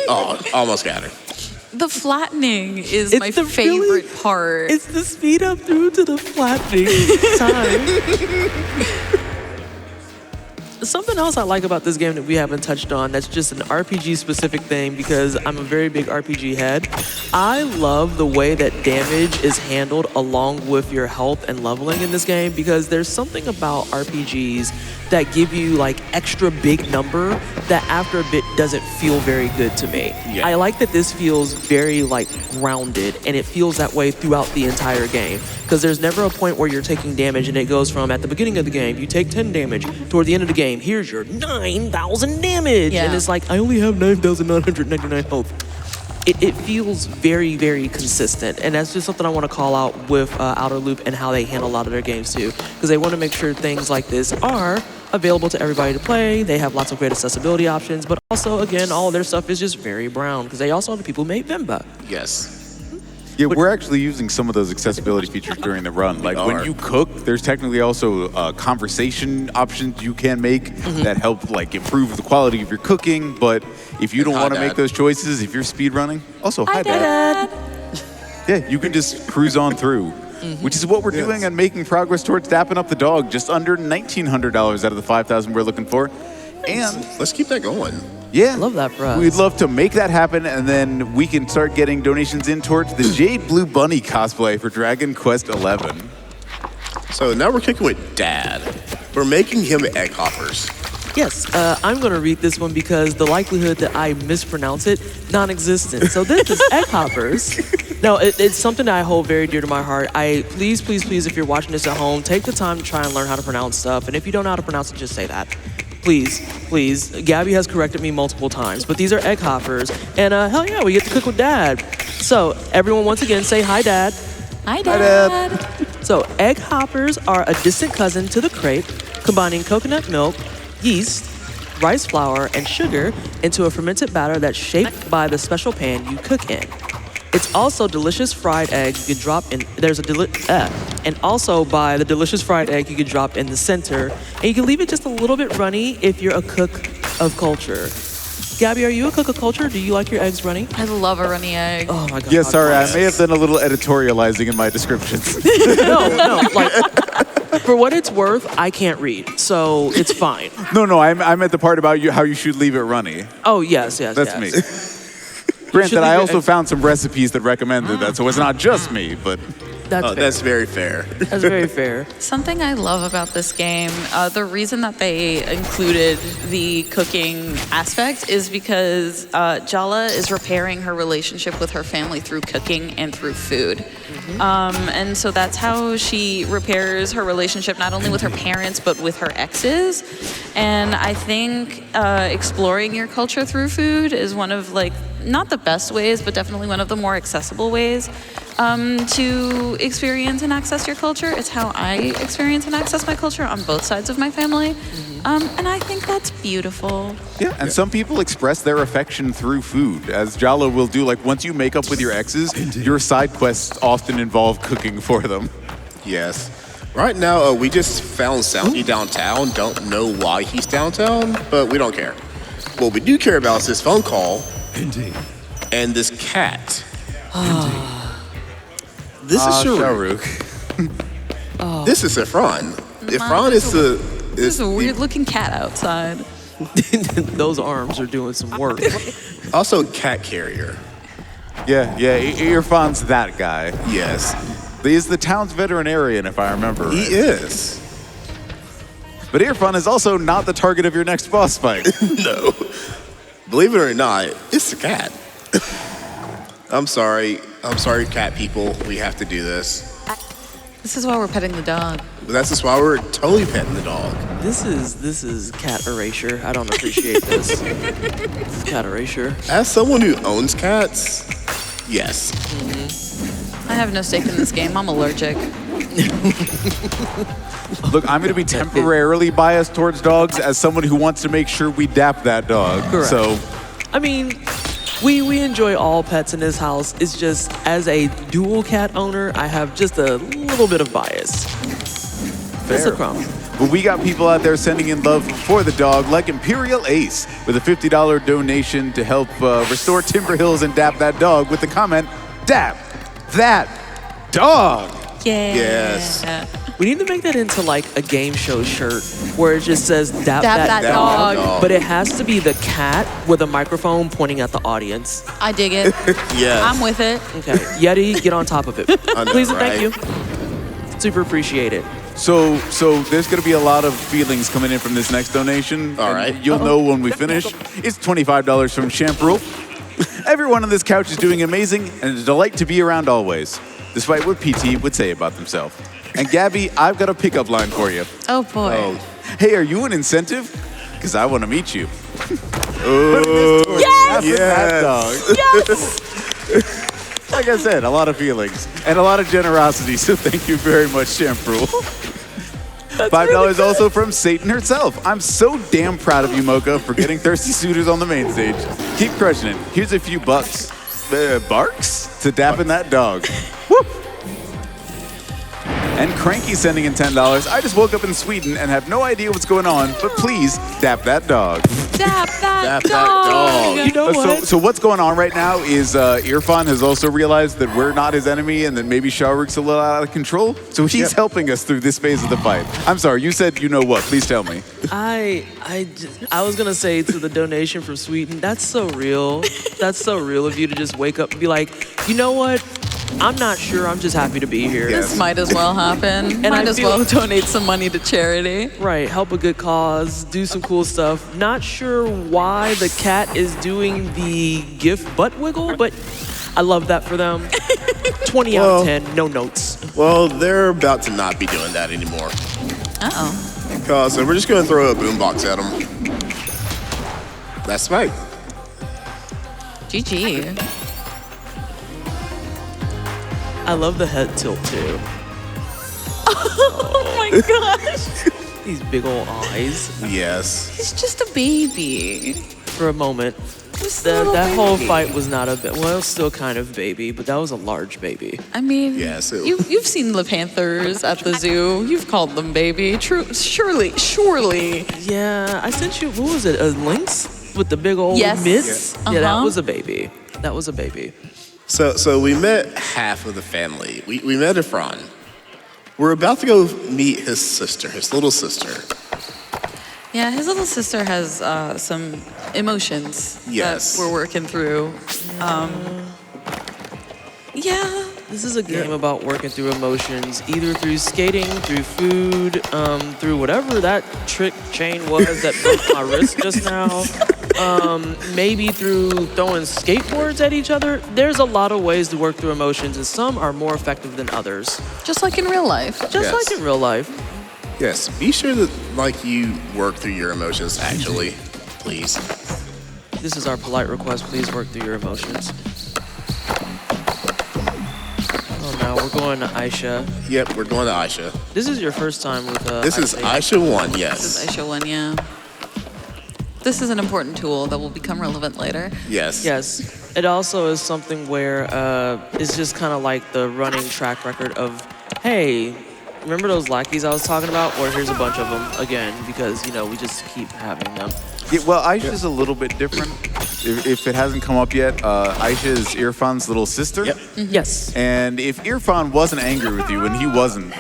[SPEAKER 1] Oh, almost got her.
[SPEAKER 3] The flattening is
[SPEAKER 2] It's
[SPEAKER 3] my
[SPEAKER 2] the
[SPEAKER 3] favorite part.
[SPEAKER 2] It's the speed up through to the flattening time. Something else I like about this game that we haven't touched on that's just an RPG specific thing because I'm a very big RPG head. I love the way that damage is handled along with your health and leveling in this game because there's something about RPGs that give you like extra big number that after a bit doesn't feel very good to me.
[SPEAKER 1] Yeah.
[SPEAKER 2] I like that this feels very like grounded and it feels that way throughout the entire game because there's never a point where you're taking damage and it goes from at the beginning of the game you take 10 damage, toward the end of the game here's your 9,000 damage and it's like I only have 9,999 health. It feels very, very consistent, and that's just something I want to call out with Outer Loop and how they handle a lot of their games too, because they want to make sure things like this are available to everybody to play. They have lots of great accessibility options, but also, again, all of their stuff is just very brown, because they also have the people who made Vimba.
[SPEAKER 1] Yes.
[SPEAKER 4] Yeah, we're actually using some of those accessibility features during the run. Like when you cook, there's technically also conversation options you can make that help like improve the quality of your cooking. But if you don't want to make those choices, if you're speed running, also hi Dad. Yeah, you can just cruise on through, which is what we're doing and making progress towards dapping up the dog. Just under $1,900 out of the $5,000 we're looking for, and
[SPEAKER 1] let's keep that going.
[SPEAKER 4] Yeah,
[SPEAKER 2] I love that for us.
[SPEAKER 4] We'd love to make that happen, and then we can start getting donations in towards the Jade Blue Bunny cosplay for Dragon Quest XI.
[SPEAKER 1] So now we're kicking with Dad. We're making him egg hoppers.
[SPEAKER 2] Yes, I'm going to read this one because the likelihood that I mispronounce it, non-existent. So this is egg hoppers. No, it's something that I hold very dear to my heart. Please, if you're watching this at home, take the time to try and learn how to pronounce stuff. And if you don't know how to pronounce it, just say that. Please. Gabby has corrected me multiple times, but these are egg hoppers. And hell yeah, we get to cook with Dad. So everyone, once again, say hi, Dad.
[SPEAKER 3] Hi, Dad.
[SPEAKER 2] So egg hoppers are a distant cousin to the crepe, combining coconut milk, yeast, rice flour, and sugar into a fermented batter that's shaped by the special pan you cook in. It's also delicious fried eggs. You can drop in. And also by the delicious fried egg, you can drop in the center, and you can leave it just a little bit runny if you're a cook of culture. Gabby, are you a cook of culture? Do you like your eggs runny?
[SPEAKER 3] I love a runny egg.
[SPEAKER 2] Oh my god.
[SPEAKER 4] Yeah, sorry, I may have done a little editorializing in my descriptions.
[SPEAKER 2] No. Like, for what it's worth, I can't read, so it's fine.
[SPEAKER 4] No, I'm at the part about how you should leave it runny.
[SPEAKER 2] Oh yes.
[SPEAKER 4] That's
[SPEAKER 2] yes.
[SPEAKER 4] me. Granted, I also
[SPEAKER 2] eggs-
[SPEAKER 4] found some recipes that recommended that, so it's not just me, but
[SPEAKER 2] That's fair.
[SPEAKER 1] That's very fair.
[SPEAKER 2] That's very fair.
[SPEAKER 3] Something I love about this game, the reason that they included the cooking aspect is because Jala is repairing her relationship with her family through cooking and through food. And so that's how she repairs her relationship not only with her parents but with her exes. And I think exploring your culture through food is one of, like, not the best ways, but definitely one of the more accessible ways to experience and access your culture. It's how I experience and access my culture on both sides of my family. And I think that's beautiful.
[SPEAKER 4] yeah. And some people express their affection through food, as Jala will do. Like, once you make up with your exes, your side quests often involve cooking for them.
[SPEAKER 1] Yes. Right now, we just found Soundy downtown. Don't know why he's downtown, but we don't care. What we do care about is this phone call and this cat. This is Sharuk. This is Ifran. Ifran is the...
[SPEAKER 3] There's a weird looking cat outside.
[SPEAKER 2] Those arms are doing some work.
[SPEAKER 1] Also cat carrier.
[SPEAKER 4] Yeah, Irfan's that guy.
[SPEAKER 1] Yes.
[SPEAKER 4] He's the town's veterinarian, if I remember
[SPEAKER 1] He
[SPEAKER 4] right.
[SPEAKER 1] is.
[SPEAKER 4] But Irfan is also not the target of your next boss fight.
[SPEAKER 1] No. Believe it or not, it's the cat. I'm sorry, cat people. We have to do this.
[SPEAKER 3] This is why we're petting the dog.
[SPEAKER 1] But that's just why we're totally petting the dog.
[SPEAKER 2] This is cat erasure. I don't appreciate this. This is cat erasure.
[SPEAKER 1] As someone who owns cats, yes.
[SPEAKER 3] I have no stake in this game. I'm allergic.
[SPEAKER 4] Look, I'm going to be temporarily biased towards dogs as someone who wants to make sure we dap that dog.
[SPEAKER 2] Correct.
[SPEAKER 4] So,
[SPEAKER 2] I mean, we enjoy all pets in this house. It's just, as a dual cat owner, I have just a little bit of bias. It's a crumb.
[SPEAKER 4] but we got people out there sending in love for the dog, like Imperial Ace, with a $50 donation to help restore Timber Hills and dap that dog with the comment, "Dap that dog."
[SPEAKER 3] Yeah.
[SPEAKER 1] Yes.
[SPEAKER 2] We need to make that into like a game show shirt where it just says dap
[SPEAKER 3] That
[SPEAKER 2] that
[SPEAKER 3] dog.
[SPEAKER 1] dog.
[SPEAKER 2] but it has to be the cat with a microphone pointing at the audience.
[SPEAKER 3] I dig it.
[SPEAKER 1] Yes.
[SPEAKER 3] I'm with it.
[SPEAKER 2] Okay, Yeti, get on top of it.
[SPEAKER 1] I know,
[SPEAKER 2] Please and
[SPEAKER 1] right?
[SPEAKER 2] thank you. Super appreciate it.
[SPEAKER 4] So there's going to be a lot of feelings coming in from this next donation.
[SPEAKER 1] All
[SPEAKER 4] and
[SPEAKER 1] right.
[SPEAKER 4] You'll know when we finish. It's $25 from Champrul. Everyone on this couch is doing amazing, and it's a delight to be around always, despite what PT would say about themselves. And Gabby, I've got a pickup line for you.
[SPEAKER 3] Oh boy.
[SPEAKER 1] Oh.
[SPEAKER 4] Hey, are you an incentive? Because I want to meet you.
[SPEAKER 3] Yes!
[SPEAKER 4] That dog.
[SPEAKER 3] Yes!
[SPEAKER 4] Like I said, a lot of feelings and a lot of generosity, so thank you very much, Champrul. $5 also from Satan herself. I'm so damn proud of you, Mocha, for getting Thirsty Suitors on the main stage. Keep crushing it. Here's a few bucks. Barks? To dapping that dog. Whoop! And Cranky sending in $10. I just woke up in Sweden and have no idea what's going on, but please dap that dog.
[SPEAKER 3] Dap that
[SPEAKER 1] Dap that
[SPEAKER 3] dog.
[SPEAKER 1] dog.
[SPEAKER 2] You know what?
[SPEAKER 4] So what's going on right now is Irfan has also realized that we're not his enemy and that maybe Shahruk's a little out of control. So he's helping us through this phase of the fight. I'm sorry, you said you know what. Please tell me.
[SPEAKER 2] I was gonna say to the donation from Sweden, that's so real. That's so real of you to just wake up and be like, you know what? I'm not sure. I'm just happy to be here.
[SPEAKER 1] Yes.
[SPEAKER 3] This might as well happen.
[SPEAKER 2] And
[SPEAKER 3] Might
[SPEAKER 2] I
[SPEAKER 3] as
[SPEAKER 2] feel-
[SPEAKER 3] well donate some money to charity.
[SPEAKER 2] Right, help a good cause, do some cool stuff. Not sure why the cat is doing the gift butt wiggle, but I love that for them. 20 out of 10, no notes.
[SPEAKER 1] Well, they're about to not be doing that anymore.
[SPEAKER 3] Uh-oh.
[SPEAKER 1] Because we're just going to throw a boombox at them. That's right.
[SPEAKER 3] GG.
[SPEAKER 2] I love the head tilt too.
[SPEAKER 3] Oh my gosh.
[SPEAKER 2] These big old eyes.
[SPEAKER 1] Yes.
[SPEAKER 3] He's just a baby.
[SPEAKER 2] For a moment.
[SPEAKER 3] Just a little
[SPEAKER 2] That whole
[SPEAKER 3] baby.
[SPEAKER 2] fight was not well, still kind of baby, but that was a large baby.
[SPEAKER 3] I mean,
[SPEAKER 1] Yes,
[SPEAKER 3] you've seen the panthers at the zoo. You've called them baby. True, surely.
[SPEAKER 2] Yeah, I sent you, what was it, a lynx with the big old
[SPEAKER 3] Yes.
[SPEAKER 2] mitts?
[SPEAKER 3] Yeah.
[SPEAKER 2] Yeah, that
[SPEAKER 3] Uh-huh.
[SPEAKER 2] was a baby. That was a baby.
[SPEAKER 1] So we met half of the family. We met Efron. We're about to go meet his sister, his little sister.
[SPEAKER 3] Yeah, his little sister has some emotions
[SPEAKER 1] Yes.
[SPEAKER 3] that we're working through. Yeah.
[SPEAKER 2] This is a game about working through emotions, either through skating, through food, through whatever that trick chain was that broke my wrist just now. Maybe through throwing skateboards at each other. There's a lot of ways to work through emotions, and some are more effective than others.
[SPEAKER 3] Just like in real life.
[SPEAKER 2] Just
[SPEAKER 1] Yes.
[SPEAKER 2] like in real life.
[SPEAKER 1] Yes, be sure that you work through your emotions. Actually, please.
[SPEAKER 2] This is our polite request. Please work through your emotions. Oh, now we're going to Aisha.
[SPEAKER 1] Yep, we're going to Aisha.
[SPEAKER 2] This is your first time with
[SPEAKER 1] This is Aisha 1.
[SPEAKER 3] This
[SPEAKER 1] Yes.
[SPEAKER 3] is Aisha one, yeah. This is an important tool that will become relevant later.
[SPEAKER 1] Yes.
[SPEAKER 2] Yes. It also is something where it's just kind of like the running track record of, hey, remember those lackeys I was talking about? Or here's a bunch of them again, because, we just keep having them.
[SPEAKER 4] Yeah, well, Aisha's a little bit different. If it hasn't come up yet, Aisha is Irfan's little sister.
[SPEAKER 1] Yep.
[SPEAKER 2] Yes.
[SPEAKER 4] And if Irfan wasn't angry with you, and he wasn't,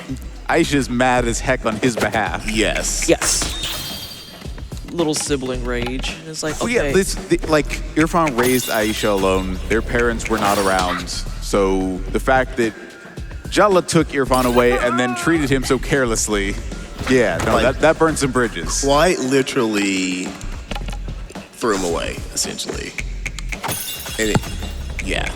[SPEAKER 4] Aisha's mad as heck on his behalf.
[SPEAKER 1] Yes.
[SPEAKER 2] Yes. Little sibling rage. It's like,
[SPEAKER 4] Well,
[SPEAKER 2] okay.
[SPEAKER 4] yeah, like Irfan raised Aisha alone. Their parents were not around. So the fact that Jala took Irfan away and then treated him so carelessly, yeah, no,
[SPEAKER 1] Like-
[SPEAKER 4] that burned some bridges.
[SPEAKER 1] Quite literally threw him away, essentially. And yeah.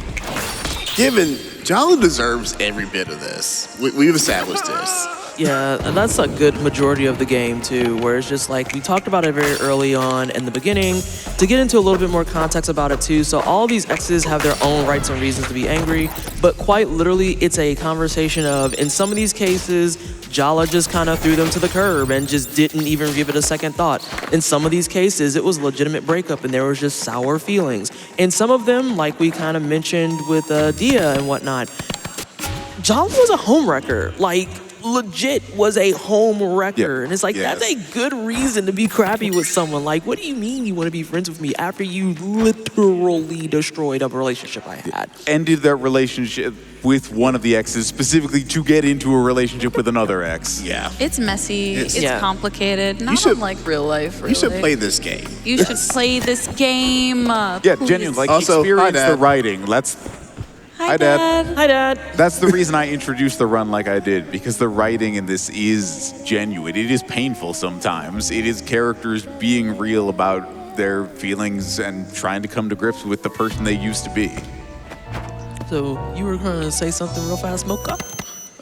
[SPEAKER 1] Given, Jala deserves every bit of this. We've established this.
[SPEAKER 2] Yeah, and that's a good majority of the game too, where it's just like we talked about it very early on in the beginning to get into a little bit more context about it too. So all these exes have their own rights and reasons to be angry, but quite literally it's a conversation of, in some of these cases, Jala just kind of threw them to the curb and just didn't even give it a second thought. In some of these cases, it was a legitimate breakup and there was just sour feelings. In some of them, like we kind of mentioned with Dia and whatnot, Jala was a homewrecker. Like, legit was a home wrecker.
[SPEAKER 4] Yeah.
[SPEAKER 2] And it's like,
[SPEAKER 1] Yes.
[SPEAKER 2] that's a good reason to be crappy with someone. Like, what do you mean you want to be friends with me after you literally destroyed a relationship I had?
[SPEAKER 4] Ended that relationship with one of the exes specifically to get into a relationship with another ex.
[SPEAKER 1] Yeah.
[SPEAKER 3] It's messy. It's
[SPEAKER 2] Yeah.
[SPEAKER 3] complicated. Not
[SPEAKER 1] should-
[SPEAKER 3] unlike real life, really.
[SPEAKER 1] You should play this game.
[SPEAKER 3] You should play this game.
[SPEAKER 4] Yeah,
[SPEAKER 3] please.
[SPEAKER 4] genuinely, like
[SPEAKER 1] Also,
[SPEAKER 4] experience
[SPEAKER 1] hi,
[SPEAKER 4] the
[SPEAKER 1] Dad.
[SPEAKER 4] writing.
[SPEAKER 3] Hi,
[SPEAKER 4] Dad.
[SPEAKER 3] Dad.
[SPEAKER 2] Hi, Dad.
[SPEAKER 4] That's the reason I introduced the run like I did, because the writing in this is genuine. It is painful sometimes. It is characters being real about their feelings and trying to come to grips with the person they used to be.
[SPEAKER 2] So, you were going to say something real fast, Mocha?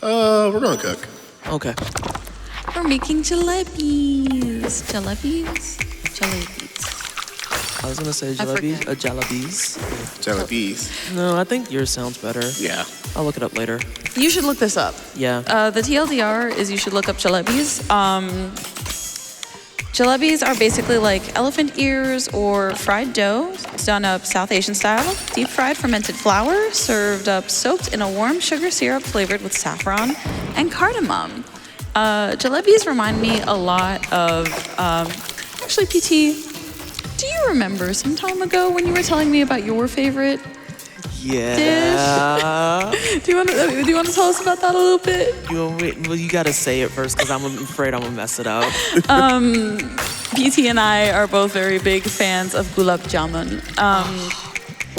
[SPEAKER 1] We're gonna cook.
[SPEAKER 2] Okay.
[SPEAKER 3] We're making jalebis. Jalebis? Jalebis.
[SPEAKER 2] I was going to say
[SPEAKER 3] forget.
[SPEAKER 2] jalabis.
[SPEAKER 1] Jalapis.
[SPEAKER 2] No, I think yours sounds better.
[SPEAKER 1] Yeah.
[SPEAKER 2] I'll look it up later.
[SPEAKER 3] You should look this up.
[SPEAKER 2] Yeah.
[SPEAKER 3] The TLDR is you should look up jalebis. Jalebis are basically like elephant ears or fried dough. It's done up South Asian style, deep fried fermented flour, served up soaked in a warm sugar syrup flavored with saffron and cardamom. Jalebis remind me a lot of, actually, PT, do you remember some time ago when you were telling me about your favorite?
[SPEAKER 2] Yeah.
[SPEAKER 3] Do you want to tell us about that a little bit?
[SPEAKER 2] Well, you got to say it first because I'm afraid I'm going to mess it up.
[SPEAKER 3] PT and I are both very big fans of gulab jamun,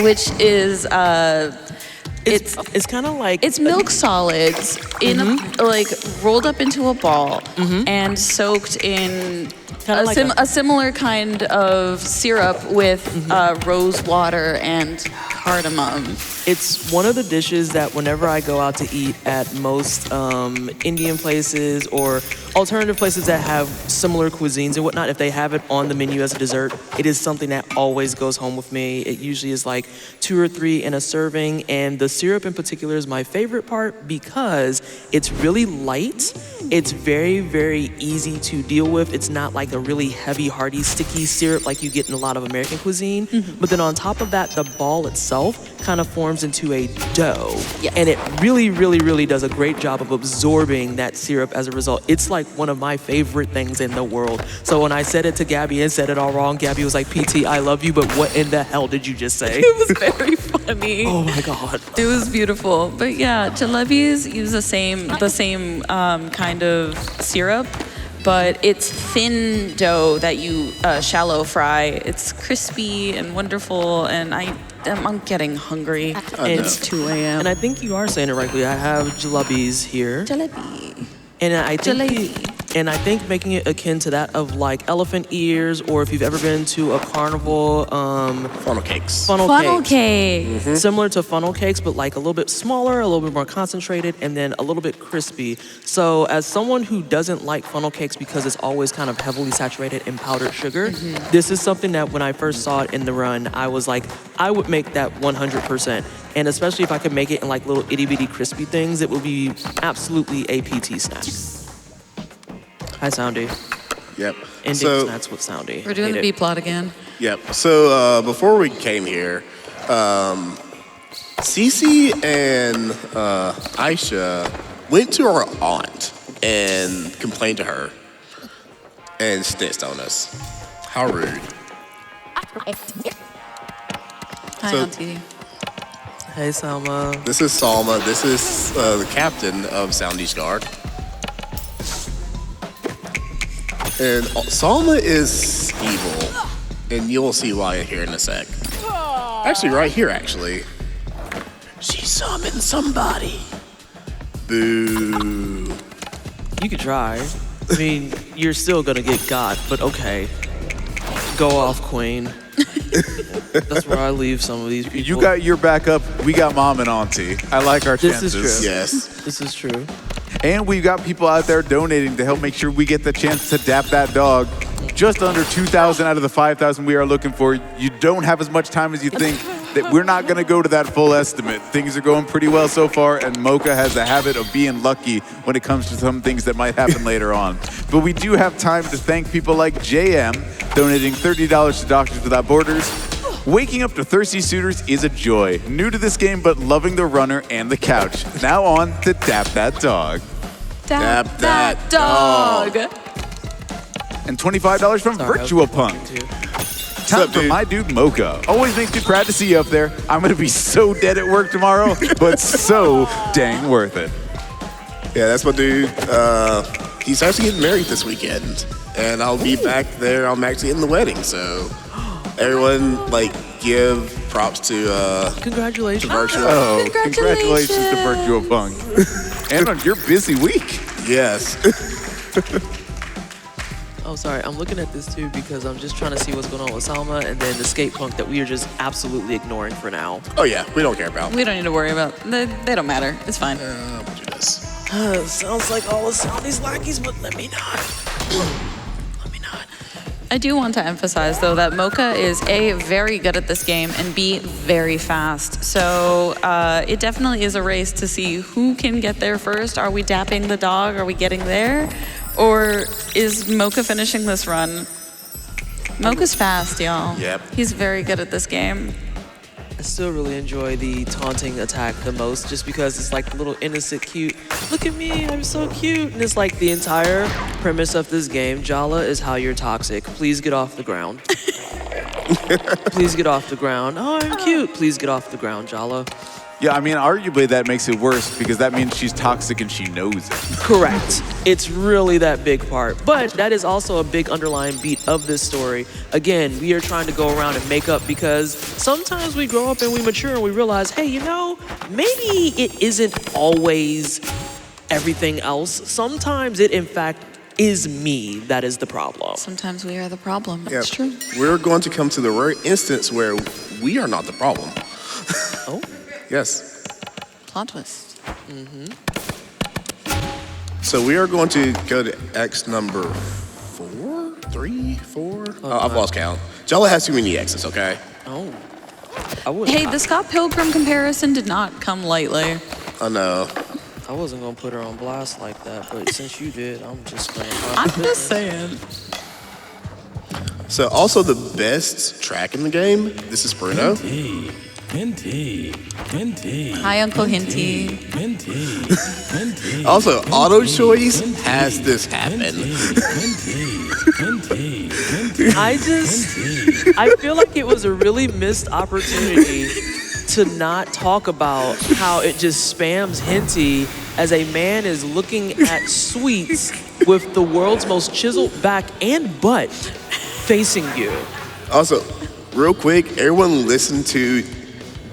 [SPEAKER 3] which is
[SPEAKER 2] It's kind of like...
[SPEAKER 3] it's milk solids in like rolled up into a ball and soaked in
[SPEAKER 2] Kinda like
[SPEAKER 3] a similar kind of syrup with rose water and cardamom.
[SPEAKER 2] It's one of the dishes that whenever I go out to eat at most Indian places or alternative places that have similar cuisines and whatnot, if they have it on the menu as a dessert, it is something that always goes home with me. It usually is like 2 or 3 in a serving, and the syrup in particular is my favorite part because it's really light. It's very, very easy to deal with. It's not like a really heavy, hearty, sticky syrup like you get in a lot of American cuisine. But then on top of that, the ball itself kind of forms into a dough.
[SPEAKER 3] Yes.
[SPEAKER 2] And it really, really, really does a great job of absorbing that syrup as a result. It's like one of my favorite things in the world. So when I said it to Gabby and said it all wrong, Gabby was like, PT, I love you, but what in the hell did you just say?
[SPEAKER 3] It was very funny.
[SPEAKER 2] Oh my God.
[SPEAKER 3] It was beautiful. But yeah, jalebis use the same kind of syrup, but it's thin dough that you shallow fry. It's crispy and wonderful, and I'm getting hungry. It's 2 a.m.
[SPEAKER 2] And I think you are saying it rightly. I have jalebis here.
[SPEAKER 3] Jalebi.
[SPEAKER 2] And I think making it akin to that of like elephant ears, or if you've ever been to a carnival,
[SPEAKER 1] Funnel cakes.
[SPEAKER 3] Funnel cake.
[SPEAKER 2] Similar to funnel cakes, but like a little bit smaller, a little bit more concentrated, and then a little bit crispy. So as someone who doesn't like funnel cakes because it's always kind of heavily saturated in powdered sugar, this is something that when I first saw it in the run, I was like, I would make that 100%. And especially if I could make it in like little itty bitty crispy things, it would be absolutely a PT snack. Hi, Soundy.
[SPEAKER 1] Yep.
[SPEAKER 2] Ending snacks with Soundy.
[SPEAKER 3] We're doing the B plot again.
[SPEAKER 1] Yep. So before we came here, Cece and Aisha went to our aunt and complained to her and snitched on us. How rude.
[SPEAKER 3] Hi, Auntie.
[SPEAKER 2] Hey, Salma.
[SPEAKER 1] This is Salma. This is the captain of Soundy's Guard. And Salma is evil, and you'll see why here in a sec. Actually, right here, actually. She summoned somebody. Boo.
[SPEAKER 2] You could try. I mean, you're still gonna get got, but okay. Go off, Queen. That's where I leave some of these people.
[SPEAKER 4] You got your backup. We got mom and auntie. I like our chances.
[SPEAKER 2] This is true.
[SPEAKER 1] Yes.
[SPEAKER 2] This is true.
[SPEAKER 4] And we've got people out there donating to help make sure we get the chance to dap that dog. Just under 2,000 out of the 5,000 we are looking for. You don't have as much time as you think. That we're not going to go to that full estimate. Things are going pretty well so far, and Mocha has a habit of being lucky when it comes to some things that might happen later on. But we do have time to thank people like JM, donating $30 to Doctors Without Borders. Waking up to thirsty suitors is a joy. New to this game, but loving the runner and the couch. Now on to Dap That Dog.
[SPEAKER 3] Dap that dog.
[SPEAKER 4] And $25 from Virtua Punk. Time for my dude Mocha. Always makes me proud to see you up there. I'm gonna be so dead at work tomorrow, but so dang worth it.
[SPEAKER 1] Yeah, that's my dude. He's actually getting married this weekend, and I'll be back there. I'm actually in the wedding, so everyone give props to
[SPEAKER 2] Congratulations.
[SPEAKER 1] Virtua.
[SPEAKER 4] Oh, congratulations to Virtua Punk. And on your busy week.
[SPEAKER 1] Yes.
[SPEAKER 2] Oh, sorry. I'm looking at this too because I'm just trying to see what's going on with Salma and then the skate punk that we are just absolutely ignoring for now.
[SPEAKER 1] Oh yeah, we don't care about.
[SPEAKER 3] We don't need to worry about. They don't matter. It's fine.
[SPEAKER 1] We'll do this.
[SPEAKER 2] Sounds like all the Soundy's lackeys, but let me not. Let me not.
[SPEAKER 3] I do want to emphasize, though, that Mocha is A, very good at this game, and B, very fast. So it definitely is a race to see who can get there first. Are we dapping the dog? Are we getting there? Or is Mocha finishing this run? Mocha's fast, y'all.
[SPEAKER 1] Yep.
[SPEAKER 3] He's very good at this game.
[SPEAKER 2] I still really enjoy the taunting attack the most just because it's like a little innocent, cute, look at me, I'm so cute. And it's like the entire premise of this game, Jala, is how you're toxic. Please get off the ground. Please get off the ground. Oh, I'm cute. Please get off the ground, Jala.
[SPEAKER 4] Yeah, I mean, arguably that makes it worse because that means she's toxic and she knows it.
[SPEAKER 2] Correct. It's really that big part. But that is also a big underlying beat of this story. Again, we are trying to go around and make up because sometimes we grow up and we mature and we realize, hey, maybe it isn't always everything else. Sometimes it, in fact, is me that is the problem.
[SPEAKER 3] Sometimes we are the problem. It's true.
[SPEAKER 1] We're going to come to the rare instance where we are not the problem.
[SPEAKER 2] Oh?
[SPEAKER 1] Yes.
[SPEAKER 3] Plot twist.
[SPEAKER 1] So we are going to go to X number 4, 3, 4. I've lost count. Jala has too many X's. Okay.
[SPEAKER 2] Oh. I would.
[SPEAKER 3] Hey, the Scott Pilgrim comparison did not come lightly.
[SPEAKER 1] I know.
[SPEAKER 2] I wasn't gonna put her on blast like that, but since you did, I'm just gonna.
[SPEAKER 3] I'm just saying.
[SPEAKER 1] So also the best track in the game. This is Bruno.
[SPEAKER 5] Hinty.
[SPEAKER 3] Hi, Uncle Hinty.
[SPEAKER 1] Also, auto choice has this happen.
[SPEAKER 2] I feel like it was a really missed opportunity to not talk about how it just spams Hinty as a man is looking at sweets with the world's most chiseled back and butt facing you.
[SPEAKER 1] Also, real quick, everyone listen to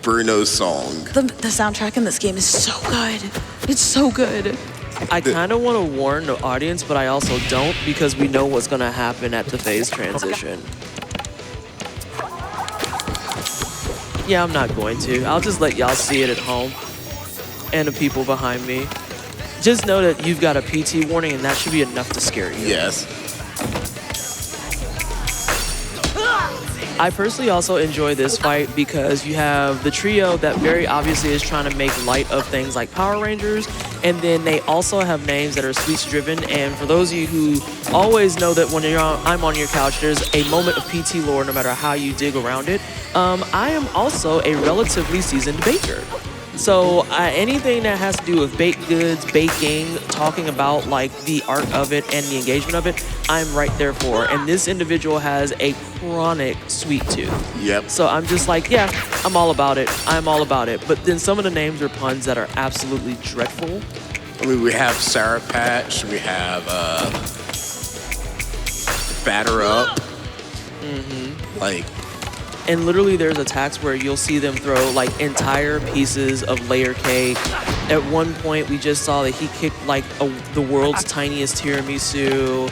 [SPEAKER 1] Bruno's song.
[SPEAKER 3] The soundtrack in this game is so good. It's so good.
[SPEAKER 2] I kind of want to warn the audience, but I also don't because we know what's going to happen at the phase transition. Yeah, I'm not going to. I'll just let y'all see it at home and the people behind me. Just know that you've got a PT warning and that should be enough to scare you.
[SPEAKER 1] Yes.
[SPEAKER 2] I personally also enjoy this fight because you have the trio that very obviously is trying to make light of things like Power Rangers, and then they also have names that are sweets driven. And for those of you who always know that when I'm on your couch, there's a moment of PT lore no matter how you dig around it. I am also a relatively seasoned baker. So anything that has to do with baked goods, baking, talking about like the art of it and the engagement of it, I'm right there for. And this individual has a chronic sweet tooth.
[SPEAKER 1] Yep.
[SPEAKER 2] So I'm just like, yeah, I'm all about it. I'm all about it. But then some of the names are puns that are absolutely dreadful.
[SPEAKER 1] I mean, we have Sour Patch. We have Batter Up. Like.
[SPEAKER 2] And literally there's attacks where you'll see them throw like entire pieces of layer cake. At one point we just saw that he kicked like the world's tiniest tiramisu.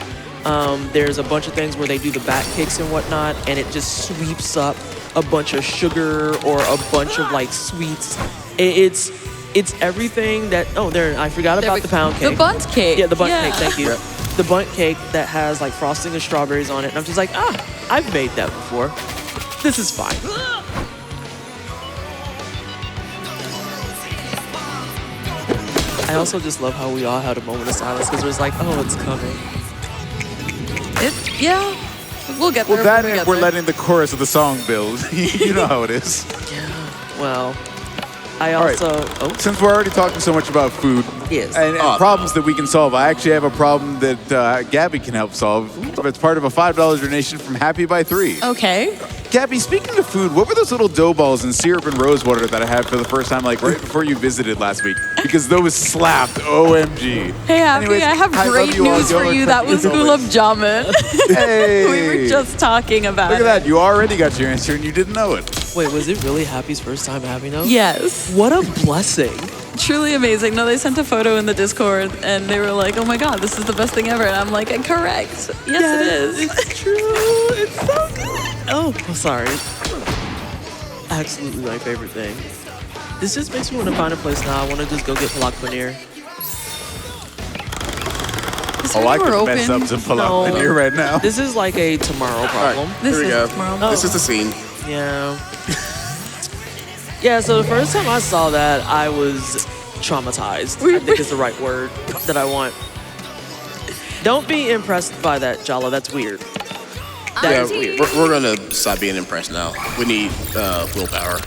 [SPEAKER 2] There's a bunch of things where they do the back kicks and whatnot, and it just sweeps up a bunch of sugar or a bunch of like sweets. It's everything that, I forgot about the pound cake.
[SPEAKER 3] The bunt cake.
[SPEAKER 2] Yeah, the bunt cake, thank you.
[SPEAKER 1] Yep.
[SPEAKER 2] The bunt cake that has like frosting and strawberries on it. And I'm just like, I've made that before. This is fine. I also just love how we all had a moment of silence because it was like, oh, it's coming.
[SPEAKER 3] Yeah, we'll get there.
[SPEAKER 4] Well, that and we're letting the chorus of the song build. You know how it is.
[SPEAKER 2] Yeah, well, I also...
[SPEAKER 4] Since we're already talking so much about food
[SPEAKER 2] Yes.
[SPEAKER 4] and problems that we can solve, I actually have a problem that Gabby can help solve. It's part of a $5 donation from Happy by 3.
[SPEAKER 3] Okay.
[SPEAKER 4] Gabby, speaking of food, what were those little dough balls in syrup and rose water that I had for the first time, like right before you visited last week? Because those slapped, OMG.
[SPEAKER 3] Hey, Happy,
[SPEAKER 4] Anyways,
[SPEAKER 3] I have
[SPEAKER 4] I
[SPEAKER 3] great
[SPEAKER 4] love you all.
[SPEAKER 3] news for
[SPEAKER 4] Y'all are
[SPEAKER 3] you. That was
[SPEAKER 4] cookies
[SPEAKER 3] gulab
[SPEAKER 4] always.
[SPEAKER 3] jamun.
[SPEAKER 4] Hey.
[SPEAKER 3] We were just talking about
[SPEAKER 4] Look at
[SPEAKER 3] it.
[SPEAKER 4] that, you already got your answer and you didn't know it.
[SPEAKER 2] Wait, was it really Happy's first time having those?
[SPEAKER 3] Yes.
[SPEAKER 2] What a blessing.
[SPEAKER 3] Truly amazing. No, they sent a photo in the Discord and they were like, oh my God, this is the best thing ever. And I'm like, correct. Yes, it is.
[SPEAKER 2] It's true. It's so good. Oh, sorry. Absolutely my favorite thing. This just makes me want to find a place now. I want to just go get palak paneer.
[SPEAKER 3] Is
[SPEAKER 4] Oh,
[SPEAKER 3] our
[SPEAKER 4] I
[SPEAKER 3] door
[SPEAKER 4] could mess
[SPEAKER 3] open?
[SPEAKER 4] up some palak paneer right now.
[SPEAKER 2] This is like a tomorrow problem.
[SPEAKER 3] This
[SPEAKER 1] Here we
[SPEAKER 3] is
[SPEAKER 1] go.
[SPEAKER 3] tomorrow.
[SPEAKER 1] This is the scene.
[SPEAKER 2] Yeah. Yeah, so the first time I saw that, I was traumatized. I think is the right word that I want. Don't be impressed by that, Jala. That's weird. That's weird.
[SPEAKER 1] We're gonna stop being impressed now. We need willpower.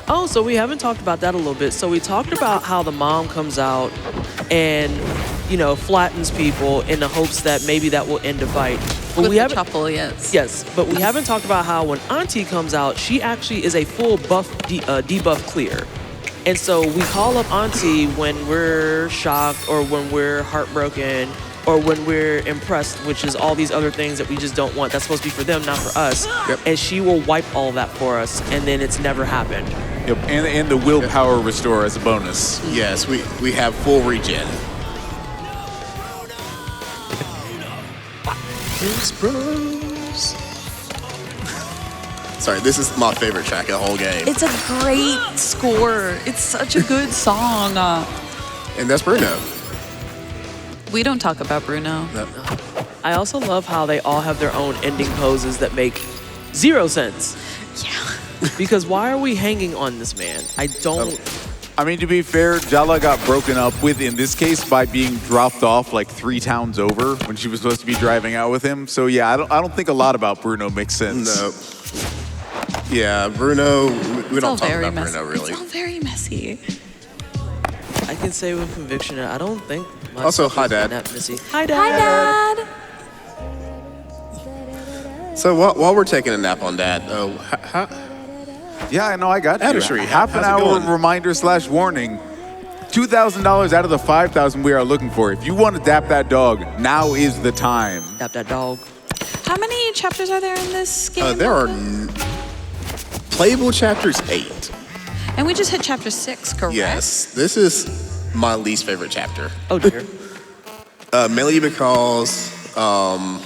[SPEAKER 2] Oh, so we haven't talked about that a little bit. So we talked about how the mom comes out and, flattens people in the hopes that maybe that will end a fight. But
[SPEAKER 3] With
[SPEAKER 2] we
[SPEAKER 3] the
[SPEAKER 2] haven't.
[SPEAKER 3] truffle, yes.
[SPEAKER 2] Yes, but we haven't talked about how when Auntie comes out, she actually is a full debuff clear. And so we call up Auntie when we're shocked or when we're heartbroken or when we're impressed, which is all these other things that we just don't want. That's supposed to be for them, not for us.
[SPEAKER 1] Yep.
[SPEAKER 2] And she will wipe all that for us, and then it's never happened.
[SPEAKER 4] Yep, and the willpower restore as a bonus.
[SPEAKER 1] Yes, we have full regen. Sorry, this is my favorite track of the whole game.
[SPEAKER 3] It's a great score. It's such a good song.
[SPEAKER 1] And that's Bruno.
[SPEAKER 3] We don't talk about Bruno.
[SPEAKER 1] No.
[SPEAKER 2] I also love how they all have their own ending poses that make 0 sense.
[SPEAKER 3] Yeah.
[SPEAKER 2] Because why are we hanging on this man? I don't...
[SPEAKER 4] I mean, to be fair, Jala got broken up with, in this case, by being dropped off like 3 towns over when she was supposed to be driving out with him. So yeah, I don't think a lot about Bruno makes sense.
[SPEAKER 1] No. Yeah, Bruno, we don't talk about
[SPEAKER 3] messy.
[SPEAKER 1] Bruno, really.
[SPEAKER 3] It's all very messy.
[SPEAKER 2] I can say with conviction that I don't think...
[SPEAKER 1] Also, hi, Dad.
[SPEAKER 2] That messy. Hi, Dad.
[SPEAKER 3] Hi, Dad.
[SPEAKER 1] So while we're taking a nap on Dad,
[SPEAKER 4] Yeah, I know, I got you.
[SPEAKER 1] Ateatree,
[SPEAKER 4] Half an
[SPEAKER 1] how's it
[SPEAKER 4] hour
[SPEAKER 1] going?
[SPEAKER 4] reminder / warning. $2,000 out of the $5,000 we are looking for. If you want to dap that dog, now is the time.
[SPEAKER 2] Dap that dog.
[SPEAKER 3] How many chapters are there in this game?
[SPEAKER 1] there are playable chapters 8.
[SPEAKER 3] And we just hit chapter 6, correct?
[SPEAKER 1] Yes, this is my least favorite chapter.
[SPEAKER 2] Oh, dear.
[SPEAKER 1] Mainly because of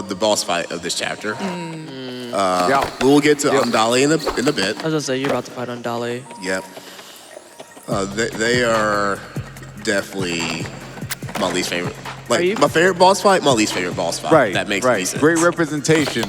[SPEAKER 1] the boss fight of this chapter.
[SPEAKER 4] Yeah.
[SPEAKER 1] We'll get to Andale in a bit.
[SPEAKER 2] I was gonna say, you're about to fight on Dale.
[SPEAKER 1] Yep. They are definitely my least favorite.
[SPEAKER 2] Are you?
[SPEAKER 1] My favorite boss fight, my least favorite boss fight.
[SPEAKER 4] Right.
[SPEAKER 1] That makes
[SPEAKER 4] right.
[SPEAKER 1] any sense.
[SPEAKER 4] Great representation.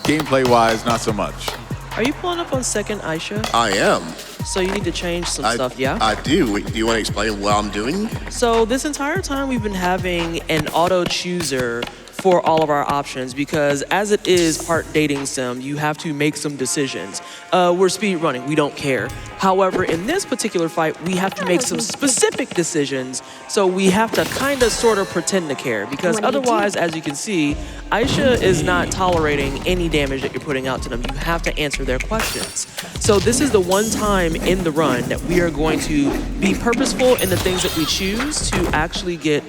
[SPEAKER 4] Gameplay wise, not so much.
[SPEAKER 2] Are you pulling up on second Aisha?
[SPEAKER 1] I am.
[SPEAKER 2] So you need to change some stuff, yeah?
[SPEAKER 1] I do. Do you want to explain what I'm doing?
[SPEAKER 2] So this entire time we've been having an auto chooser for all of our options because as it is part dating sim, you have to make some decisions. We're speed running, we don't care. However, in this particular fight, we have to make some specific decisions, so we have to kind of sort of pretend to care because otherwise, as you can see, Aisha is not tolerating any damage that you're putting out to them. You have to answer their questions. So this is the one time in the run that we are going to be purposeful in the things that we choose to actually get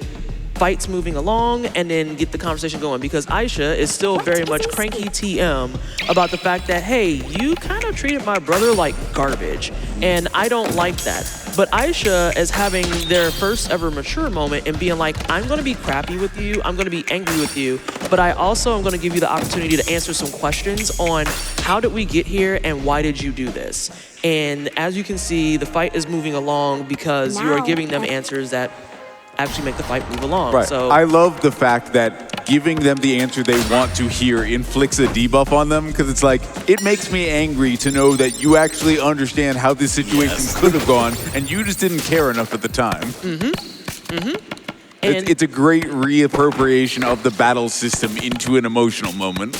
[SPEAKER 2] fights moving along and then get the conversation going because Aisha is still very much cranky TM about the fact that, hey, you kind of treated my brother like garbage and I don't like that. But Aisha is having their first ever mature moment and being like, I'm going to be crappy with you, I'm going to be angry with you, but I also am going to give you the opportunity to answer some questions on how did we get here and why did you do this? And as you can see, the fight is moving along because you are giving them answers that actually make the fight move along.
[SPEAKER 4] Right.
[SPEAKER 2] So
[SPEAKER 4] I love the fact that giving them the answer they want to hear inflicts a debuff on them because it's like, it makes me angry to know that you actually understand how this situation could have gone and you just didn't care enough at the time. It's a great reappropriation of the battle system into an emotional moment.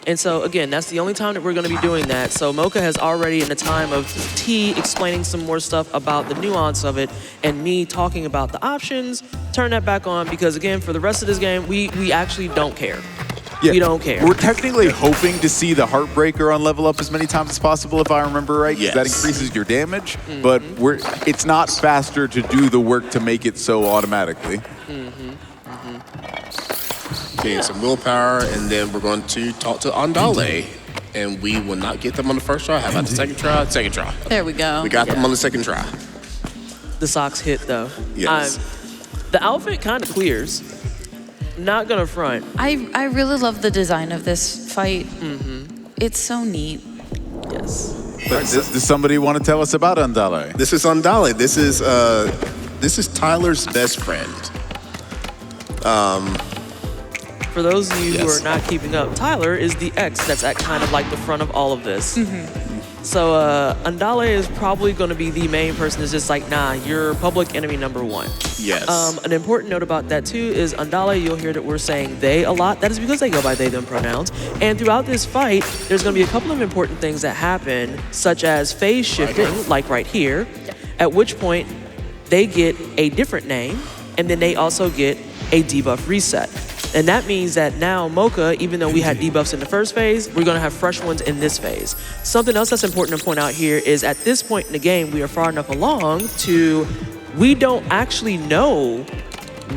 [SPEAKER 2] And so, again, that's the only time that we're going to be doing that. So Mocha has already, in the time of T explaining some more stuff about the nuance of it and me talking about the options, turn that back on because, again, for the rest of this game, we actually don't care.
[SPEAKER 4] Yeah.
[SPEAKER 2] We don't care.
[SPEAKER 4] We're technically hoping to see the Heartbreaker on level up as many times as possible, if I remember right. 'Cause
[SPEAKER 1] Yes.
[SPEAKER 4] that increases your damage, but it's not faster to do the work to make it so automatically.
[SPEAKER 1] Getting some willpower, and then we're going to talk to Andale. And we will not get them on the first try. How about the second try? Second try.
[SPEAKER 3] There we go.
[SPEAKER 1] We got them on the second try.
[SPEAKER 2] The socks hit, though.
[SPEAKER 1] Yes.
[SPEAKER 2] The outfit kind of clears. Not going to front.
[SPEAKER 3] I really love the design of this fight. It's so neat.
[SPEAKER 2] Yes.
[SPEAKER 4] But does somebody want to tell us about Andale?
[SPEAKER 1] This is Andale. This is Tyler's best friend.
[SPEAKER 2] For those of you who
[SPEAKER 1] Yes.
[SPEAKER 2] are not keeping up, Tyler is the X that's at kind of like the front of all of this. So Andale is probably going to be the main person that's just like, nah, you're public enemy number 1.
[SPEAKER 1] Yes.
[SPEAKER 2] An important note about that too is Andale, you'll hear that we're saying they a lot. That is because they go by they, them pronouns. And throughout this fight, there's going to be a couple of important things that happen, such as phase shifting, like right here, at which point they get a different name, and then they also get a debuff reset. And that means that now Mocha, even though we had debuffs in the first phase, we're gonna have fresh ones in this phase. Something else that's important to point out here is at this point in the game, we are far enough along to, we don't actually know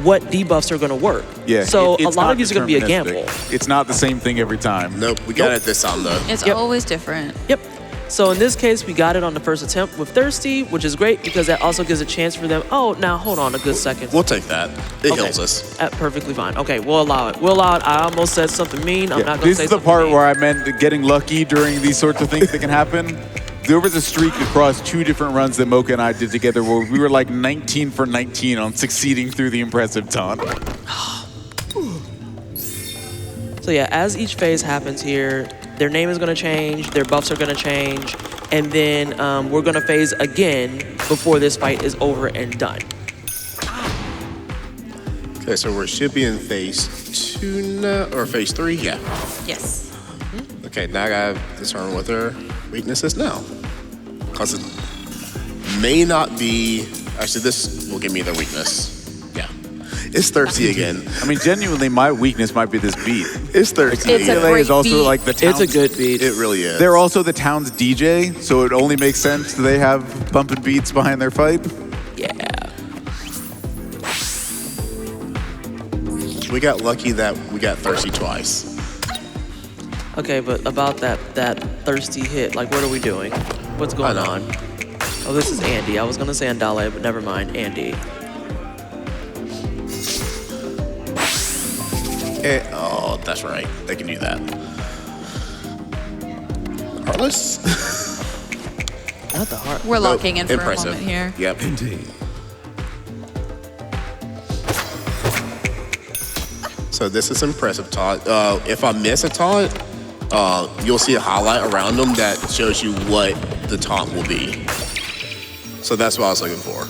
[SPEAKER 2] what debuffs are gonna work.
[SPEAKER 4] Yeah.
[SPEAKER 2] So
[SPEAKER 4] it's
[SPEAKER 2] a lot
[SPEAKER 4] not
[SPEAKER 2] of these are gonna be a
[SPEAKER 4] deterministic.
[SPEAKER 2] gamble.
[SPEAKER 4] It's not the same thing every time.
[SPEAKER 1] Nope, we got it this time though.
[SPEAKER 3] It's
[SPEAKER 2] Yep.
[SPEAKER 3] always different.
[SPEAKER 2] Yep. So in this case, we got it on the first attempt with Thirsty, which is great because that also gives a chance for them. Oh, now hold on a good second.
[SPEAKER 1] We'll take that. It
[SPEAKER 2] Okay.
[SPEAKER 1] heals us.
[SPEAKER 2] Perfectly fine. Okay, we'll allow it. We'll allow it. I almost said something mean. I'm not gonna
[SPEAKER 4] This
[SPEAKER 2] say
[SPEAKER 4] is the
[SPEAKER 2] something
[SPEAKER 4] part
[SPEAKER 2] mean.
[SPEAKER 4] where I meant getting lucky during these sorts of things that can happen. there was a streak across 2 different runs that Mocha and I did together where we were like 19 for 19 on succeeding through the impressive taunt.
[SPEAKER 2] So yeah, as each phase happens here, their name is going to change, their buffs are going to change, and then we're going to phase again before this fight is over and done.
[SPEAKER 1] Okay, so we should be in phase 2 now, or phase 3, yeah.
[SPEAKER 3] Yes.
[SPEAKER 1] Okay, now I gotta determine what their weakness is now. Because it may not be, actually this will give me their weakness. Yeah. It's thirsty again.
[SPEAKER 4] I mean, genuinely, my weakness might be this beat.
[SPEAKER 1] It's thirsty
[SPEAKER 3] It's a
[SPEAKER 1] again.
[SPEAKER 3] great
[SPEAKER 4] is also
[SPEAKER 3] beat.
[SPEAKER 4] like the town's,
[SPEAKER 2] It's a good beat.
[SPEAKER 1] It really is.
[SPEAKER 4] They're also the town's DJ, so it only makes sense that they have bumping beats behind their fight.
[SPEAKER 2] Yeah.
[SPEAKER 1] We got lucky that we got thirsty twice.
[SPEAKER 2] Okay, but about that thirsty hit, like what are we doing? What's going
[SPEAKER 1] I know.
[SPEAKER 2] on? Oh, this is Andy. I was gonna say Andale, but never mind, Andy.
[SPEAKER 1] Oh, that's right. They can do that. Heartless?
[SPEAKER 2] Not the heart.
[SPEAKER 3] We're locking in for
[SPEAKER 1] Impressive.
[SPEAKER 3] a moment here.
[SPEAKER 1] Yep.
[SPEAKER 5] Indeed.
[SPEAKER 1] So this is impressive taunt. If I miss a taunt, you'll see a highlight around them that shows you what the taunt will be. So that's what I was looking for.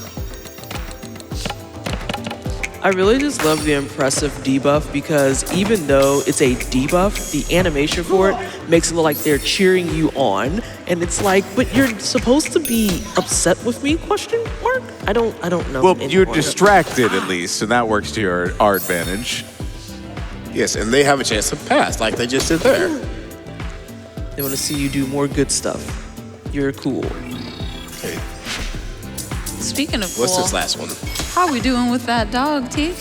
[SPEAKER 2] I really just love the impressive debuff because even though it's a debuff, the animation for it makes it look like they're cheering you on, and it's like, but you're supposed to be upset with me? Question mark? I don't know.
[SPEAKER 4] Well, you're
[SPEAKER 2] anymore.
[SPEAKER 4] distracted at least, and that works to our advantage.
[SPEAKER 1] Yes, and they have a chance to pass like they just did there.
[SPEAKER 2] They want to see you do more good stuff. You're cool.
[SPEAKER 1] Okay,
[SPEAKER 3] Speaking of
[SPEAKER 1] what's
[SPEAKER 3] cool,
[SPEAKER 1] this last one?
[SPEAKER 3] how are we doing with that dog, T?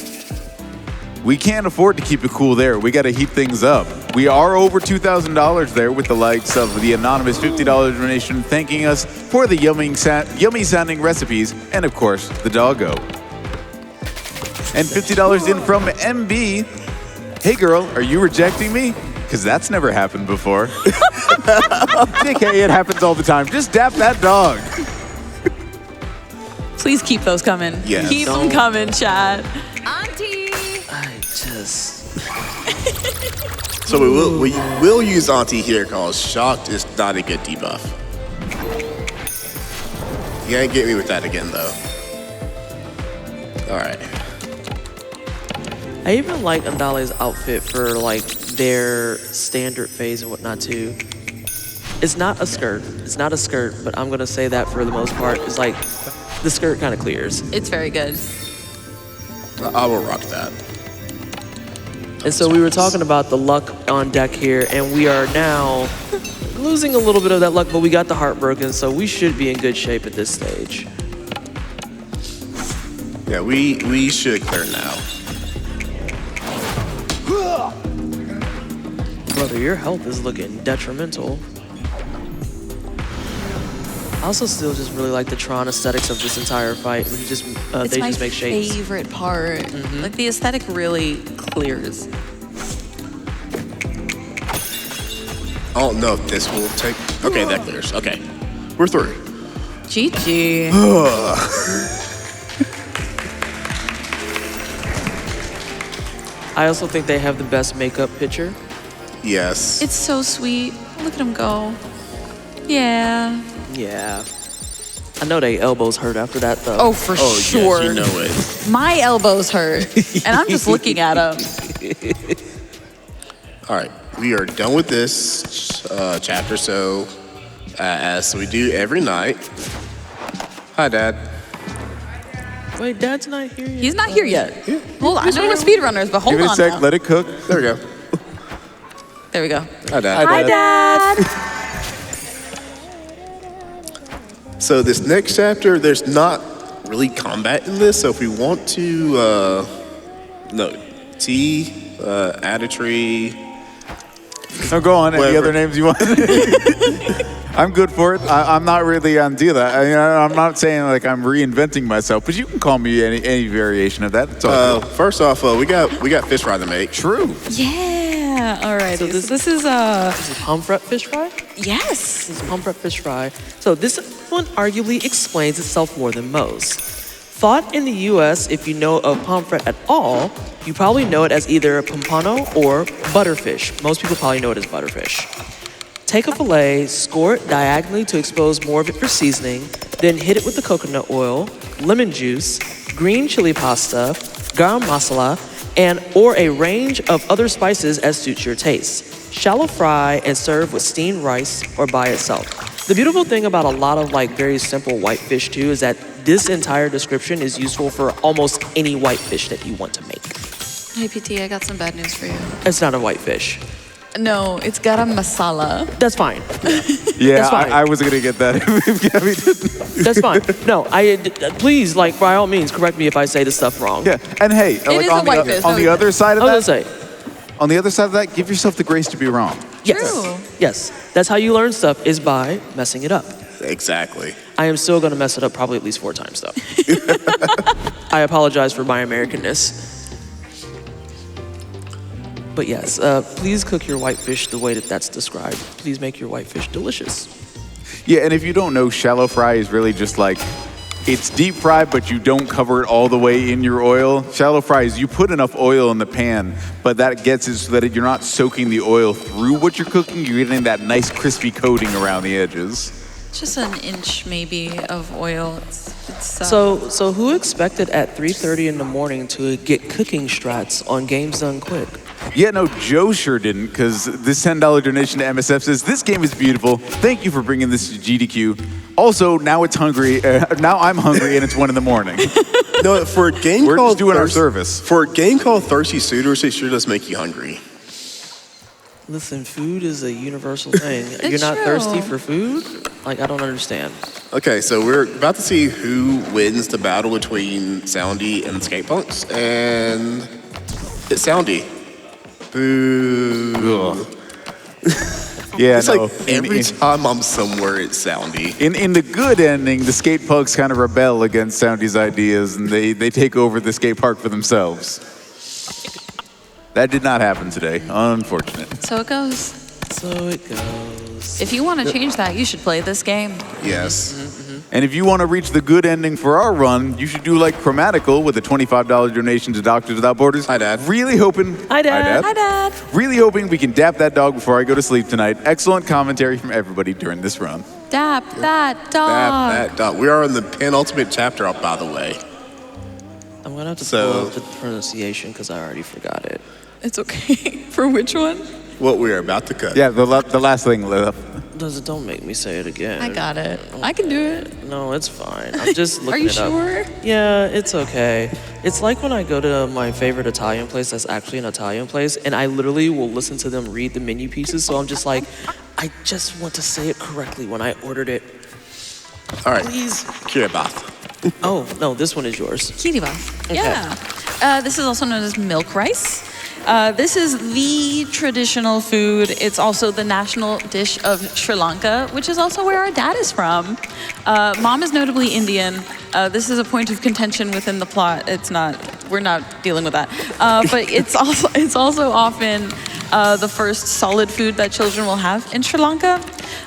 [SPEAKER 4] We can't afford to keep it cool there. We got to heat things up. We are over $2,000 there with the likes of the anonymous $50 donation thanking us for the yummy sounding recipes and, of course, the doggo. And $50 in from MB. Hey, girl, are you rejecting me? Because that's never happened before. JK, it happens all the time. Just dap that dog.
[SPEAKER 3] Please keep those coming.
[SPEAKER 1] Yes.
[SPEAKER 3] Keep them
[SPEAKER 2] Don't.
[SPEAKER 3] coming, chat. Auntie!
[SPEAKER 2] I just...
[SPEAKER 1] So we will use Auntie here because shocked is not a good debuff. You can't get me with that again though. All right.
[SPEAKER 2] I even like Andale's outfit for like their standard phase and whatnot too. It's not a skirt. It's not a skirt, but I'm gonna say that for the most part. It's like the skirt kind of clears.
[SPEAKER 3] It's very good.
[SPEAKER 1] I will rock that.
[SPEAKER 2] And so we were talking about the luck on deck here, and we are now losing a little bit of that luck, but we got the heart broken, so we should be in good shape at this stage.
[SPEAKER 1] Yeah, we should clear now.
[SPEAKER 2] Brother, your health is looking detrimental. I also still just really like the Tron aesthetics of this entire fight. When you just
[SPEAKER 3] It's
[SPEAKER 2] they
[SPEAKER 3] my
[SPEAKER 2] just make shapes.
[SPEAKER 3] favorite part. Like the aesthetic really clears.
[SPEAKER 1] I don't know if this will take. Okay, that clears. Okay, we're through.
[SPEAKER 3] GG.
[SPEAKER 2] I also think they have the best makeup picture.
[SPEAKER 1] Yes.
[SPEAKER 3] It's so sweet. Look at him go. Yeah.
[SPEAKER 2] Yeah. I know they elbows hurt after that though.
[SPEAKER 3] Oh, for
[SPEAKER 1] Oh
[SPEAKER 3] sure.
[SPEAKER 1] yes, you know it.
[SPEAKER 3] My elbows hurt. And I'm just looking at him.
[SPEAKER 1] All right, we are done with this chapter. So, as we do every night. Hi, Dad.
[SPEAKER 2] Wait, Dad's not here yet?
[SPEAKER 3] He's not here yet. Hold on. I know we're speedrunners, but hold
[SPEAKER 4] Give it a
[SPEAKER 3] on
[SPEAKER 4] sec,
[SPEAKER 3] now.
[SPEAKER 4] let it cook.
[SPEAKER 1] There we go.
[SPEAKER 3] There we go.
[SPEAKER 1] Hi, Dad.
[SPEAKER 3] Hi, Dad.
[SPEAKER 1] So this next chapter, there's not really combat in this. So if we want to, ateatree.
[SPEAKER 4] No, go on. Any
[SPEAKER 1] Whatever.
[SPEAKER 4] other names you want? I'm good for it. I'm not really on do that. I'm not saying like I'm reinventing myself, but you can call me any variation of that. It's all good.
[SPEAKER 1] First off, we got fish fry to make.
[SPEAKER 4] True.
[SPEAKER 3] Yeah. Yeah, alrighty.
[SPEAKER 2] So
[SPEAKER 3] So
[SPEAKER 2] this-
[SPEAKER 3] this is
[SPEAKER 2] This is pomfret fish fry.
[SPEAKER 3] yes.
[SPEAKER 2] This is pomfret fish fry. So this one arguably explains itself more than most. Thought in the U.S., if you know of pomfret at all, you probably know it as either pompano or butterfish. Most people probably know it as butterfish. Take a fillet, score it diagonally to expose more of it for seasoning, then hit it with the coconut oil, lemon juice, green chili pasta, garam masala, and or a range of other spices as suits your taste. Shallow fry and serve with steamed rice or by itself. The beautiful thing about a lot of like very simple white fish too is that this entire description is useful for almost any white fish that you want to make.
[SPEAKER 3] Hey PT, I got some bad news for you.
[SPEAKER 2] It's not a white fish.
[SPEAKER 3] No, it's garam masala.
[SPEAKER 2] That's fine.
[SPEAKER 4] Yeah,
[SPEAKER 2] That's fine.
[SPEAKER 4] I was gonna get that if Gabby didn't.
[SPEAKER 2] That's fine. No, please, like, by all means, correct me if I say this stuff wrong.
[SPEAKER 4] Yeah, and hey, like
[SPEAKER 3] is
[SPEAKER 4] on
[SPEAKER 3] a white fish,
[SPEAKER 4] on
[SPEAKER 3] no,
[SPEAKER 4] the
[SPEAKER 3] yeah.
[SPEAKER 4] other side of
[SPEAKER 2] I was
[SPEAKER 4] that,
[SPEAKER 2] gonna say,
[SPEAKER 4] on the other side of that, give yourself the grace to be wrong.
[SPEAKER 2] yes,
[SPEAKER 3] True.
[SPEAKER 2] yes. That's how you learn stuff is by messing it up.
[SPEAKER 1] Exactly.
[SPEAKER 2] I am still gonna mess it up probably at least 4 times though. I apologize for my Americanness. But yes, please cook your white fish the way that that's described. Please make your white fish delicious.
[SPEAKER 4] Yeah, and if you don't know, shallow fry is really just like, it's deep fried, but you don't cover it all the way in your oil. Shallow fry is you put enough oil in the pan, but that gets it so that you're not soaking the oil through what you're cooking. You're getting that nice crispy coating around the edges.
[SPEAKER 3] Just an inch maybe of oil. It's
[SPEAKER 2] So who expected at 3:30 in the morning to get cooking strats on Games Done Quick?
[SPEAKER 4] Yeah, no, Joe sure didn't, because this $10 donation to MSF says, this game is beautiful. Thank you for bringing this to GDQ. Also, now it's hungry. Now I'm hungry and it's 1 in the morning.
[SPEAKER 1] No, for a game
[SPEAKER 4] We're
[SPEAKER 1] called
[SPEAKER 4] just doing our service.
[SPEAKER 1] For a game called Thirsty Suitors, it sure does make you hungry.
[SPEAKER 2] Listen, food is a universal thing. You're not
[SPEAKER 3] true.
[SPEAKER 2] thirsty for food? Like, I don't understand.
[SPEAKER 1] Okay, so we're about to see who wins the battle between Soundy and the Skate Punks, and it's Soundy. Boo.
[SPEAKER 4] Yeah,
[SPEAKER 1] It's
[SPEAKER 4] no.
[SPEAKER 1] like every time I'm somewhere, it's Soundy.
[SPEAKER 4] In the good ending, the skate punks kind of rebel against Soundy's ideas, and they take over the skate park for themselves. That did not happen today. Unfortunate.
[SPEAKER 3] So it goes.
[SPEAKER 2] So it goes.
[SPEAKER 3] If you want to change that, you should play this game.
[SPEAKER 1] Yes.
[SPEAKER 4] And if you want to reach the good ending for our run, you should do like Chromatical with a $25 donation to Doctors Without Borders.
[SPEAKER 1] Hi, Dad.
[SPEAKER 4] Really hoping.
[SPEAKER 2] Hi, Dad.
[SPEAKER 3] Hi, Dad.
[SPEAKER 4] Really hoping we can dap that dog before I go to sleep tonight. Excellent commentary from everybody during this run.
[SPEAKER 3] Dap that dog.
[SPEAKER 1] That dot. We are in the penultimate chapter, up, by the way.
[SPEAKER 2] I'm gonna have to
[SPEAKER 1] So-
[SPEAKER 2] pull up the pronunciation because I already forgot it.
[SPEAKER 3] It's okay. For which one?
[SPEAKER 1] What we are about to cut.
[SPEAKER 4] Yeah, the last thing left.
[SPEAKER 2] Don't make me say it again.
[SPEAKER 3] I got it. I can do it.
[SPEAKER 2] No, it's fine. I'm just looking
[SPEAKER 3] Are you
[SPEAKER 2] it up.
[SPEAKER 3] sure?
[SPEAKER 2] Yeah, it's okay. It's like when I go to my favorite Italian place that's actually an Italian place, and I literally will listen to them read the menu pieces, so I'm just like, I just want to say it correctly when I ordered it.
[SPEAKER 1] All right.
[SPEAKER 2] Please.
[SPEAKER 1] Kiribath.
[SPEAKER 2] Oh, no, this one is yours.
[SPEAKER 3] Kiribati.
[SPEAKER 2] Okay.
[SPEAKER 3] Yeah. This is also known as milk rice. This is the traditional food. It's also the national dish of Sri Lanka, which is also where our dad is from. Mom is notably Indian. This is a point of contention within the plot. It's not. We're not dealing with that. But it's also often the first solid food that children will have in Sri Lanka.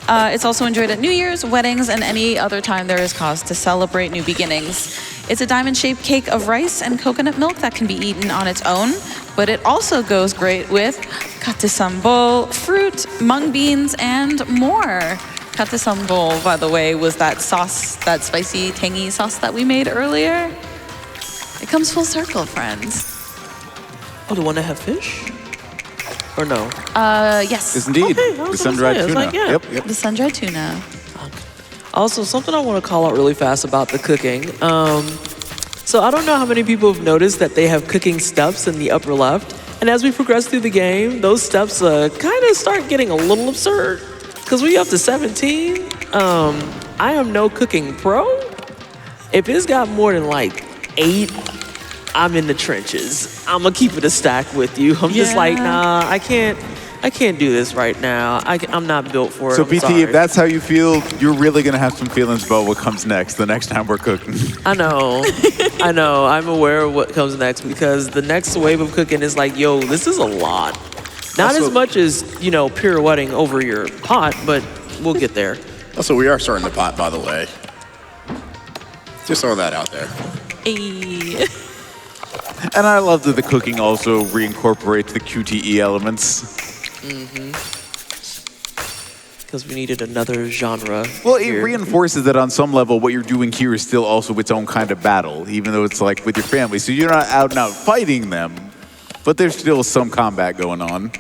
[SPEAKER 3] It's also enjoyed at New Year's, weddings, and any other time there is cause to celebrate new beginnings. It's a diamond-shaped cake of rice and coconut milk that can be eaten on its own, but it also goes great with katisambol, fruit, mung beans, and more. Katisambol, by the way, was that sauce, that spicy, tangy sauce that we made earlier. It comes full circle, friends.
[SPEAKER 2] Oh, the one that have fish? Or no?
[SPEAKER 3] Yes.
[SPEAKER 4] Yes, indeed.
[SPEAKER 2] Okay, I
[SPEAKER 4] The
[SPEAKER 2] was
[SPEAKER 4] sun-dried
[SPEAKER 2] gonna say, I was
[SPEAKER 4] tuna.
[SPEAKER 2] like, yeah.
[SPEAKER 4] Yep.
[SPEAKER 3] The sun-dried tuna.
[SPEAKER 2] Also, something I want to call out really fast about the cooking. So I don't know how many people have noticed that they have cooking steps in the upper left. And as we progress through the game, those steps kind of start getting a little absurd. Because we up to 17. I am no cooking pro. If it's got more than like 8, I'm in the trenches. I'm gonna keep it a stack with you. I'm just like, nah, I can't do this right now. I'm not built for it.
[SPEAKER 4] So
[SPEAKER 2] I'm
[SPEAKER 4] PT,
[SPEAKER 2] sorry.
[SPEAKER 4] if that's how you feel, you're really gonna have some feelings about what comes next the next time we're cooking.
[SPEAKER 2] I know. I'm aware of what comes next because the next wave of cooking is like, yo, this is a lot. Not
[SPEAKER 1] Also-
[SPEAKER 2] as much as, pirouetting over your pot, but we'll get there.
[SPEAKER 1] Also, we are starting the pot, by the way. Just throwing that out there.
[SPEAKER 3] Ayy.
[SPEAKER 4] And I love that the cooking also reincorporates the QTE elements.
[SPEAKER 2] Because we needed another genre.
[SPEAKER 4] Well, it
[SPEAKER 2] here.
[SPEAKER 4] reinforces that on some level, what you're doing here is still also its own kind of battle, even though it's like with your family. So you're not out and out fighting them, but there's still some combat going on.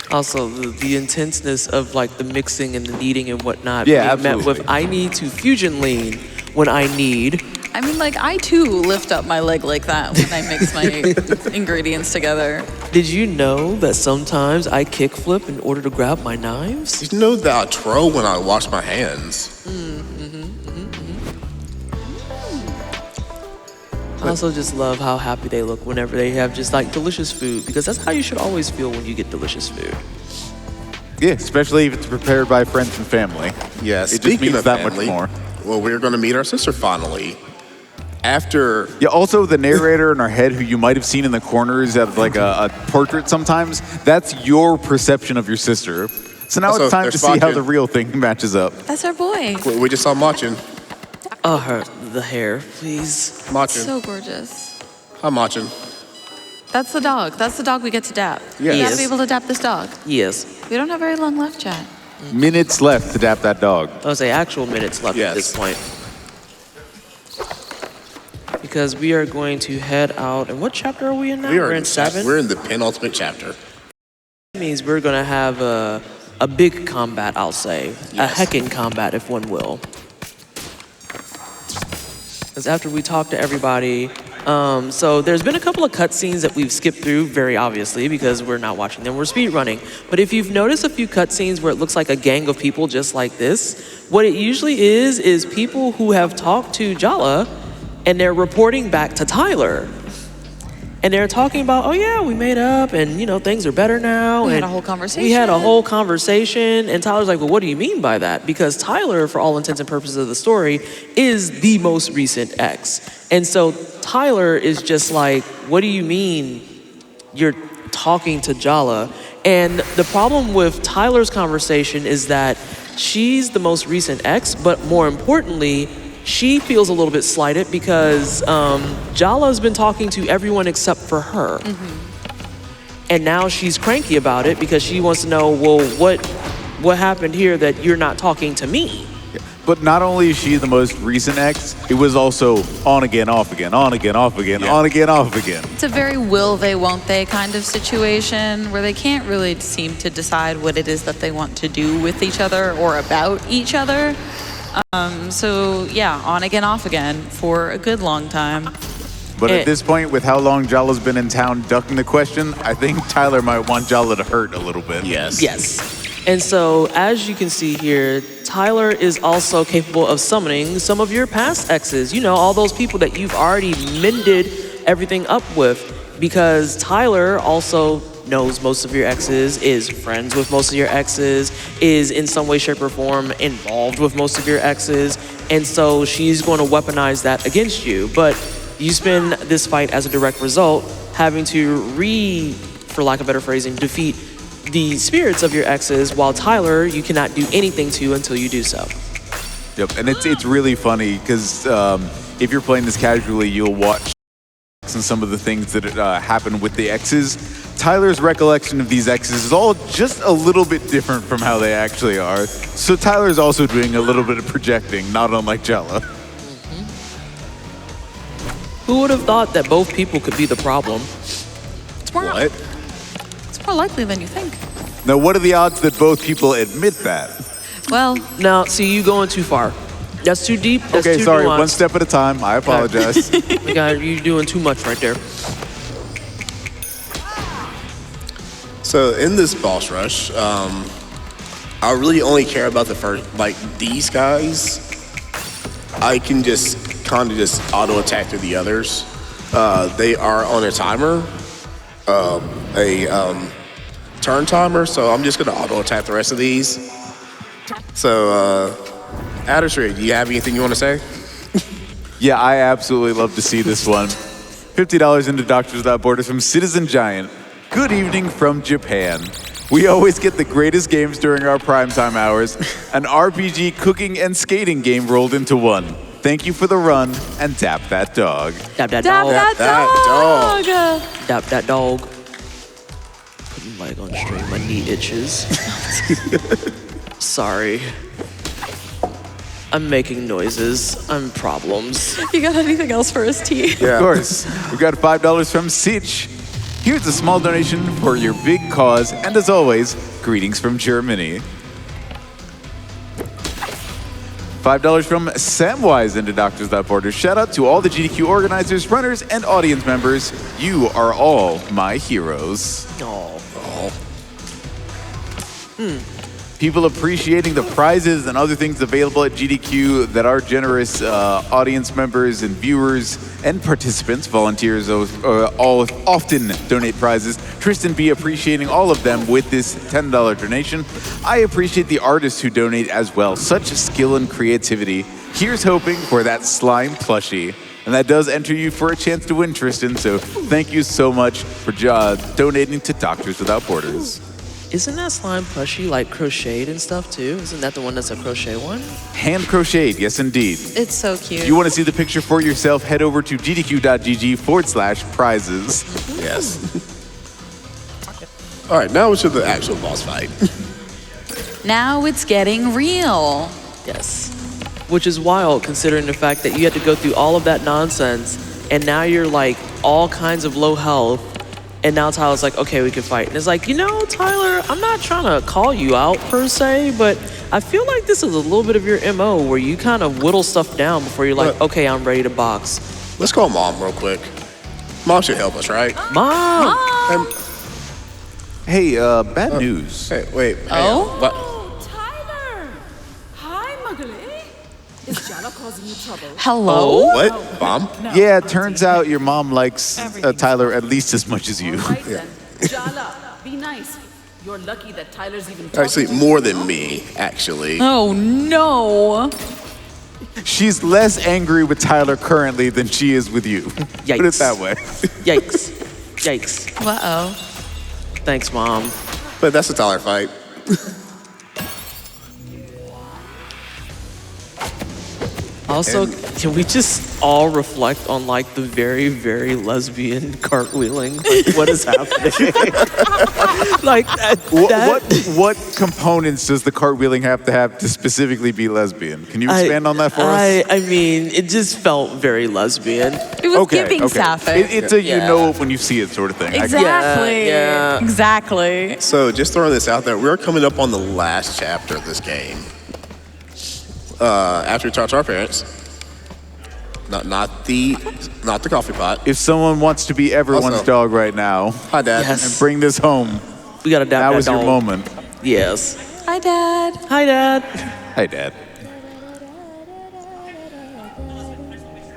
[SPEAKER 2] Also, the intenseness of like the mixing and the kneading and whatnot.
[SPEAKER 4] Yeah,
[SPEAKER 2] being met
[SPEAKER 4] absolutely.
[SPEAKER 2] with I need to fusion lean when I need.
[SPEAKER 3] I mean, like, I too lift up my leg like that when I mix my ingredients together.
[SPEAKER 2] Did you know that sometimes I kickflip in order to grab my knives?
[SPEAKER 1] Did you know that I twirl when I wash my hands?
[SPEAKER 2] I also just love how happy they look whenever they have just like delicious food, because that's how you should always feel when you get delicious food.
[SPEAKER 4] Yeah, especially if it's prepared by friends and family.
[SPEAKER 1] Yeah,
[SPEAKER 4] It just
[SPEAKER 1] speaking
[SPEAKER 4] means
[SPEAKER 1] of
[SPEAKER 4] that
[SPEAKER 1] family,
[SPEAKER 4] much more.
[SPEAKER 1] well, we're going to meet our sister finally. After
[SPEAKER 4] Yeah, also the narrator in our head, who you might have seen in the corners of like a portrait sometimes, that's your perception of your sister. So now
[SPEAKER 1] Also,
[SPEAKER 4] it's time
[SPEAKER 1] there's
[SPEAKER 4] to see how
[SPEAKER 1] Sponge.
[SPEAKER 4] the real thing matches up.
[SPEAKER 3] That's our boy.
[SPEAKER 1] we just saw Machin.
[SPEAKER 2] The hair, please.
[SPEAKER 1] Machin.
[SPEAKER 3] So gorgeous.
[SPEAKER 1] Hi, Machin.
[SPEAKER 3] That's the dog. That's the dog we get to dap.
[SPEAKER 1] Yes.
[SPEAKER 3] We gotta
[SPEAKER 2] Yes.
[SPEAKER 3] be able to dap this dog.
[SPEAKER 2] Yes.
[SPEAKER 3] We don't have very long left, Chad.
[SPEAKER 4] Minutes left to dap that dog.
[SPEAKER 2] I would say actual minutes left at
[SPEAKER 1] Yes.
[SPEAKER 2] this point. Because we are going to head out. And what chapter are we in now? We're in 7.
[SPEAKER 1] We're in the penultimate chapter.
[SPEAKER 2] That means we're going to have a big combat, I'll say.
[SPEAKER 1] Yes.
[SPEAKER 2] A heckin' combat, if one will. Because after we talk to everybody, so there's been a couple of cutscenes that we've skipped through, very obviously, because we're not watching them, we're speed running. But if you've noticed a few cutscenes where it looks like a gang of people just like this, what it usually is people who have talked to Jala, and they're reporting back to Tyler. And they're talking about, oh yeah, we made up, and things are better now.
[SPEAKER 3] We had
[SPEAKER 2] and
[SPEAKER 3] a whole conversation.
[SPEAKER 2] We had a whole conversation, and Tyler's like, well, what do you mean by that? Because Tyler, for all intents and purposes of the story, is the most recent ex. And so Tyler is just like, what do you mean you're talking to Jala? And the problem with Tyler's conversation is that she's the most recent ex, but more importantly, she feels a little bit slighted because Jala's been talking to everyone except for her. And now she's cranky about it because she wants to know, well, what happened here that you're not talking to me?
[SPEAKER 4] But not only is she the most recent ex, it was also on again, off again, on again, off again,
[SPEAKER 1] Yeah.
[SPEAKER 4] on again, off again.
[SPEAKER 3] It's a very will they, won't they kind of situation where they can't really seem to decide what it is that they want to do with each other or about each other. So yeah, on again, off again for a good long time.
[SPEAKER 4] But at this point, with how long Jala's been in town ducking the question, I think Tyler might want Jala to hurt a little bit.
[SPEAKER 1] Yes.
[SPEAKER 2] Yes. And so, as you can see here, Tyler is also capable of summoning some of your past exes. All those people that you've already mended everything up with, because Tyler also knows most of your exes, is friends with most of your exes, is in some way, shape, or form involved with most of your exes. And so she's going to weaponize that against you. But you spend this fight as a direct result, having to for lack of better phrasing, defeat the spirits of your exes, while Tyler, you cannot do anything to until you do so.
[SPEAKER 4] Yep, and it's really funny because if you're playing this casually, you'll watch and some of the things that happen with the exes. Tyler's recollection of these exes is all just a little bit different from how they actually are. So Tyler's also doing a little bit of projecting, not unlike Jala.
[SPEAKER 2] Who would have thought that both people could be the problem?
[SPEAKER 3] It's more,
[SPEAKER 1] What?
[SPEAKER 3] it's more likely than you think.
[SPEAKER 4] Now, what are the odds that both people admit that?
[SPEAKER 3] Well,
[SPEAKER 2] Now, see, you going too far. That's too deep. That's
[SPEAKER 4] Okay,
[SPEAKER 2] too
[SPEAKER 4] sorry,
[SPEAKER 2] nuanced.
[SPEAKER 4] one step at a time. I apologize.
[SPEAKER 2] My God, you're doing too much right there.
[SPEAKER 1] So in this boss rush, I really only care about the first, like these guys. I can just kind of just auto attack through the others. They are on a timer, turn timer, so I'm just gonna auto attack the rest of these. So, ateatree, do you have anything you want to say?
[SPEAKER 4] Yeah, I absolutely love to see this one. $50 into Doctors Without Borders from Citizen Giant. Good evening from Japan. We always get the greatest games during our primetime hours. An RPG cooking and skating game rolled into one. Thank you for the run and dap that dog.
[SPEAKER 2] Dap that
[SPEAKER 3] Dap
[SPEAKER 2] dog.
[SPEAKER 3] that
[SPEAKER 1] that
[SPEAKER 3] dog.
[SPEAKER 2] Dap that dog. Put my mic on stream. My knee itches. Sorry. I'm making noises. I'm problems.
[SPEAKER 3] You got anything else for us, T?
[SPEAKER 4] Of course. We got $5 from Sich. Here's a small donation for your big cause. And as always, greetings from Germany. $5 from Samwise into Doctors Without Borders. Shout out to all the GDQ organizers, runners, and audience members. You are all my heroes. People appreciating the prizes and other things available at GDQ that our generous audience members and viewers and participants, volunteers, all often donate prizes. Tristan B appreciating all of them with this $10 donation. I appreciate the artists who donate as well. Such skill and creativity. Here's hoping for that slime plushie. And that does enter you for a chance to win, Tristan. So thank you so much for donating to Doctors Without Borders.
[SPEAKER 2] Isn't that slime plushie like crocheted and stuff too? Isn't that the one that's a crochet one?
[SPEAKER 4] Hand crocheted, yes indeed.
[SPEAKER 3] It's so cute.
[SPEAKER 4] You want to see the picture for yourself, head over to gdq.gg/prizes.
[SPEAKER 1] Yes. All right, now to the actual boss fight.
[SPEAKER 3] Now it's getting real.
[SPEAKER 2] Yes. Which is wild considering the fact that you had to go through all of that nonsense and now you're like all kinds of low health. And now Tyler's like, okay, we can fight. And it's like, you know, Tyler, I'm not trying to call you out per se, but I feel like this is a little bit of your MO where you kind of whittle stuff down before you're like, okay, I'm ready to box.
[SPEAKER 1] Let's call Mom real quick. Mom should help us, right?
[SPEAKER 2] Mom!
[SPEAKER 4] Hey, bad news.
[SPEAKER 1] Hey, wait.
[SPEAKER 3] Oh?
[SPEAKER 1] What?
[SPEAKER 6] Oh, Tyler! Hi, Muggle. Is Jala causing you trouble?
[SPEAKER 3] Hello?
[SPEAKER 1] What? Mom?
[SPEAKER 4] Yeah, it turns out your mom likes Tyler at least as much as you.
[SPEAKER 6] Right then. Jala, be nice. You're lucky that Tyler's even talking
[SPEAKER 1] Actually,
[SPEAKER 6] to you.
[SPEAKER 1] more than me, actually.
[SPEAKER 3] Oh, no.
[SPEAKER 4] She's less angry with Tyler currently than she is with you. Put it
[SPEAKER 2] Yikes.
[SPEAKER 4] that way.
[SPEAKER 2] Yikes. Yikes.
[SPEAKER 3] Uh-oh.
[SPEAKER 2] Thanks, Mom.
[SPEAKER 1] But that's a Tyler fight.
[SPEAKER 2] Also, can we just all reflect on like the very, very lesbian cartwheeling? Like, what is happening? Like
[SPEAKER 4] What components does the cartwheeling have to specifically be lesbian? Can you expand on that for us?
[SPEAKER 2] I mean, it just felt very lesbian.
[SPEAKER 3] It was giving sapphic.
[SPEAKER 4] It's a you know it when you see it sort of thing.
[SPEAKER 3] Exactly.
[SPEAKER 2] Yeah.
[SPEAKER 3] Exactly.
[SPEAKER 1] So just throwing this out there, we're coming up on the last chapter of this game. After we talk to our parents, not the coffee pot.
[SPEAKER 4] If someone wants to be everyone's
[SPEAKER 1] Also-
[SPEAKER 4] dog right now
[SPEAKER 1] Hi, Dad.
[SPEAKER 2] Yes.
[SPEAKER 4] and bring this home,
[SPEAKER 2] We gotta dap
[SPEAKER 4] that
[SPEAKER 2] that
[SPEAKER 4] was your
[SPEAKER 2] dog.
[SPEAKER 4] moment.
[SPEAKER 2] Yes.
[SPEAKER 3] Hi, Dad.
[SPEAKER 2] Hi, Dad.
[SPEAKER 4] Hey, Dad.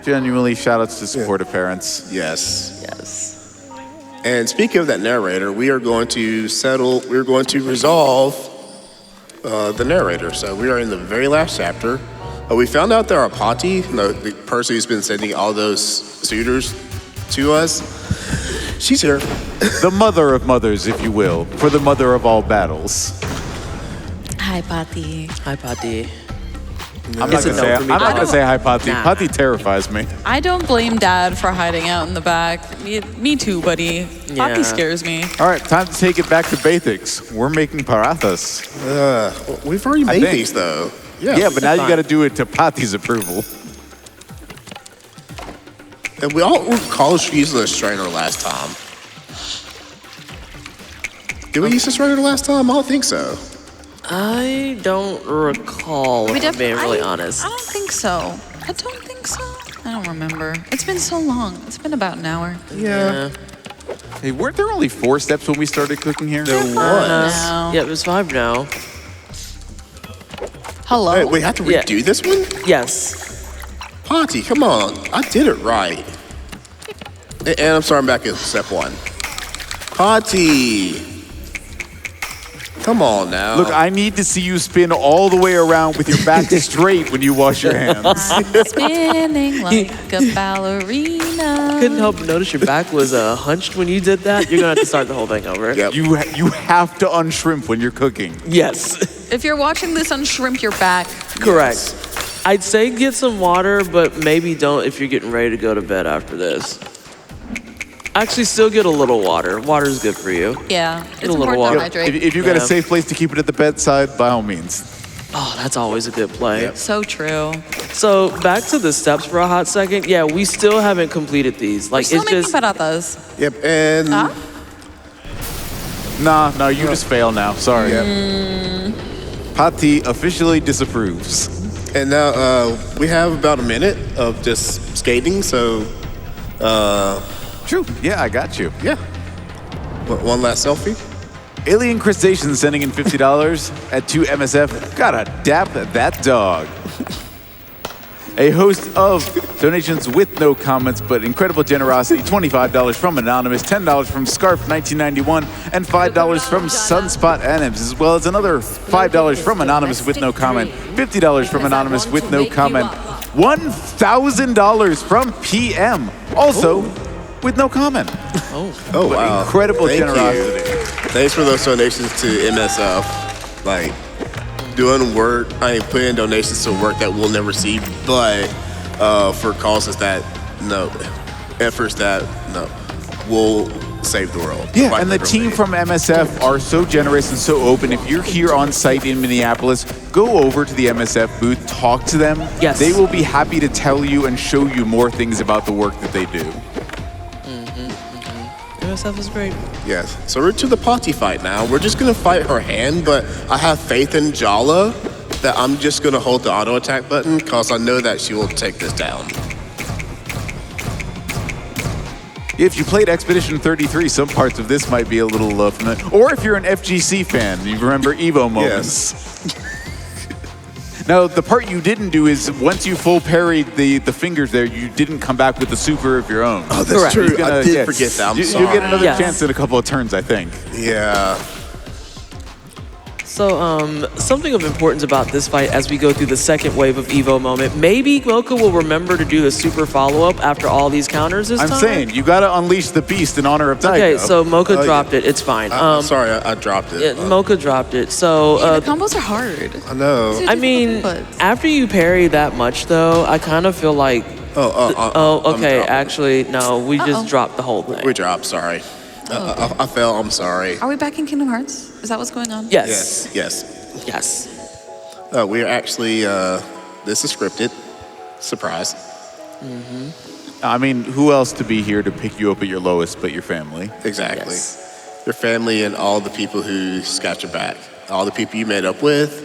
[SPEAKER 4] Genuinely, shout-outs to supportive parents.
[SPEAKER 1] Yes.
[SPEAKER 2] Yes.
[SPEAKER 1] And speaking of that narrator, we're going to resolve the narrator. So we are in the very last chapter. We found out that our Pati, the person who's been sending all those suitors to us, she's here.
[SPEAKER 4] The mother of mothers, if you will, for the mother of all battles.
[SPEAKER 3] Hi, Pati.
[SPEAKER 2] Hi, Pati.
[SPEAKER 4] I'm not
[SPEAKER 2] It's a
[SPEAKER 4] gonna
[SPEAKER 2] no
[SPEAKER 4] say.
[SPEAKER 2] for me,
[SPEAKER 4] I'm not
[SPEAKER 2] too.
[SPEAKER 4] gonna say hi, Pati.
[SPEAKER 2] Nah.
[SPEAKER 4] Pati terrifies me.
[SPEAKER 3] I don't blame Dad for hiding out in the back. Me too, buddy.
[SPEAKER 2] Yeah.
[SPEAKER 3] Pati scares me.
[SPEAKER 4] All right, time to take it back to basics. We're making parathas.
[SPEAKER 1] We've already made
[SPEAKER 4] think.
[SPEAKER 1] these, though.
[SPEAKER 4] Yeah, but now you
[SPEAKER 2] fine.
[SPEAKER 4] got to do it to Pati's approval.
[SPEAKER 1] And we all recall using a strainer last time. Did we use a strainer last time? I don't think so.
[SPEAKER 2] I don't recall, if I'm being really honest.
[SPEAKER 3] I don't think so. I don't think so. I don't remember. It's been so long. It's been about an hour.
[SPEAKER 2] Yeah.
[SPEAKER 4] Hey, weren't there only 4 steps when we started cooking here?
[SPEAKER 1] There was.
[SPEAKER 3] now.
[SPEAKER 2] Yeah, it was 5 now.
[SPEAKER 3] Hello.
[SPEAKER 1] Hey, we have to
[SPEAKER 2] Yeah.
[SPEAKER 1] redo this one?
[SPEAKER 2] Yes.
[SPEAKER 1] Pati, come on. I did it right. And I'm starting back at step 1. Pati. Come on now.
[SPEAKER 4] Look, I need to see you spin all the way around with your back straight when you wash your hands.
[SPEAKER 3] Spinning like a ballerina.
[SPEAKER 2] Couldn't help but notice your back was hunched when you did that. You're gonna have to start the whole thing over.
[SPEAKER 1] Yep.
[SPEAKER 4] You have to unshrimp when you're cooking.
[SPEAKER 2] Yes.
[SPEAKER 3] If you're watching this on Shrimp Your Back,
[SPEAKER 2] Correct. I'd say get some water, but maybe don't if you're getting ready to go to bed after this. Actually, still get a little water. Water's good for you.
[SPEAKER 3] yeah, it's
[SPEAKER 2] little
[SPEAKER 3] important
[SPEAKER 2] water.
[SPEAKER 3] to hydrate.
[SPEAKER 4] If you've got a
[SPEAKER 2] Yeah.
[SPEAKER 4] safe place to keep it at the bedside, by all means.
[SPEAKER 2] Oh, that's always a good play.
[SPEAKER 3] So true.
[SPEAKER 2] So back to the steps for a hot second. Yeah, we still haven't completed these. Like
[SPEAKER 3] Still
[SPEAKER 2] it's
[SPEAKER 3] making
[SPEAKER 2] just
[SPEAKER 3] paratas.
[SPEAKER 1] Yep, and
[SPEAKER 3] Huh?
[SPEAKER 4] No, you just fail now. Sorry. Pati officially disapproves.
[SPEAKER 1] and now we have about a minute of just skating. So
[SPEAKER 4] True. Yeah, I got you.
[SPEAKER 1] yeah, one last selfie.
[SPEAKER 4] Alien Crustacean sending in $50 at 2MSF. Gotta dap that dog. A host of donations with no comments, but incredible generosity. $25 from Anonymous, $10 from Scarf1991, and $5 from Sunspot Anims, as well as another $5 from Anonymous with no comment, $50 from Anonymous with no comment, $1,000 from PM, also with no comment.
[SPEAKER 1] Oh
[SPEAKER 4] But
[SPEAKER 1] wow!
[SPEAKER 4] incredible
[SPEAKER 1] Thank
[SPEAKER 4] generosity.
[SPEAKER 1] you. Thanks for those donations to MSF. Like doing work, putting in donations to work that we'll never see, but for causes that efforts that will save the world.
[SPEAKER 4] Yeah,
[SPEAKER 1] quite
[SPEAKER 4] and the
[SPEAKER 1] literally.
[SPEAKER 4] team from MSF are so generous and so open. If you're here on site in Minneapolis, go over to the MSF booth, talk to them.
[SPEAKER 2] Yes.
[SPEAKER 4] They will be happy to tell you and show you more things about the work that they do.
[SPEAKER 2] MSF is great.
[SPEAKER 1] Yes. So we're to the Pati fight now. We're just gonna fight her hand, but I have faith in Jala that I'm just gonna hold the auto attack button because I know that she will take this down.
[SPEAKER 4] If you played Expedition 33, some parts of this might be a little familiar. Or if you're an FGC fan, you remember Evo moments.
[SPEAKER 1] Yes.
[SPEAKER 4] Now, the part you didn't do is once you full parried the fingers there, you didn't come back with the super of your own.
[SPEAKER 1] Oh, that's
[SPEAKER 2] Correct.
[SPEAKER 1] true.
[SPEAKER 4] You're gonna-
[SPEAKER 1] I did forget that. I'm sorry.
[SPEAKER 4] You'll get another
[SPEAKER 2] Yes.
[SPEAKER 4] chance in a couple of turns, I think.
[SPEAKER 1] Yeah.
[SPEAKER 2] So, something of importance about this fight as we go through the second wave of Evo moment, maybe Mocha will remember to do the super follow-up after all these counters this
[SPEAKER 4] I'm
[SPEAKER 2] time.
[SPEAKER 4] saying, you gotta unleash the beast in honor of Daigo.
[SPEAKER 2] Okay, so Mocha
[SPEAKER 1] yeah.
[SPEAKER 2] dropped it. It's fine.
[SPEAKER 1] I'm sorry, I dropped it.
[SPEAKER 2] Yeah, Mocha dropped it. So,
[SPEAKER 3] Yeah, the combos are hard.
[SPEAKER 1] I know.
[SPEAKER 2] I mean, after you parry that much, though, I kind of feel like,
[SPEAKER 1] I'm
[SPEAKER 2] okay,
[SPEAKER 1] dropping.
[SPEAKER 2] actually, no, we just dropped the whole thing.
[SPEAKER 1] We dropped. Sorry. I fell. I'm sorry.
[SPEAKER 3] Are we back in Kingdom Hearts? Is that what's going on?
[SPEAKER 2] Yes.
[SPEAKER 1] Yes.
[SPEAKER 2] Yes.
[SPEAKER 1] We are actually. This is scripted. Surprise.
[SPEAKER 4] I mean, who else to be here to pick you up at your lowest but your family?
[SPEAKER 1] Exactly.
[SPEAKER 2] Yes.
[SPEAKER 1] Your family and all the people who got your back. All the people you met up with.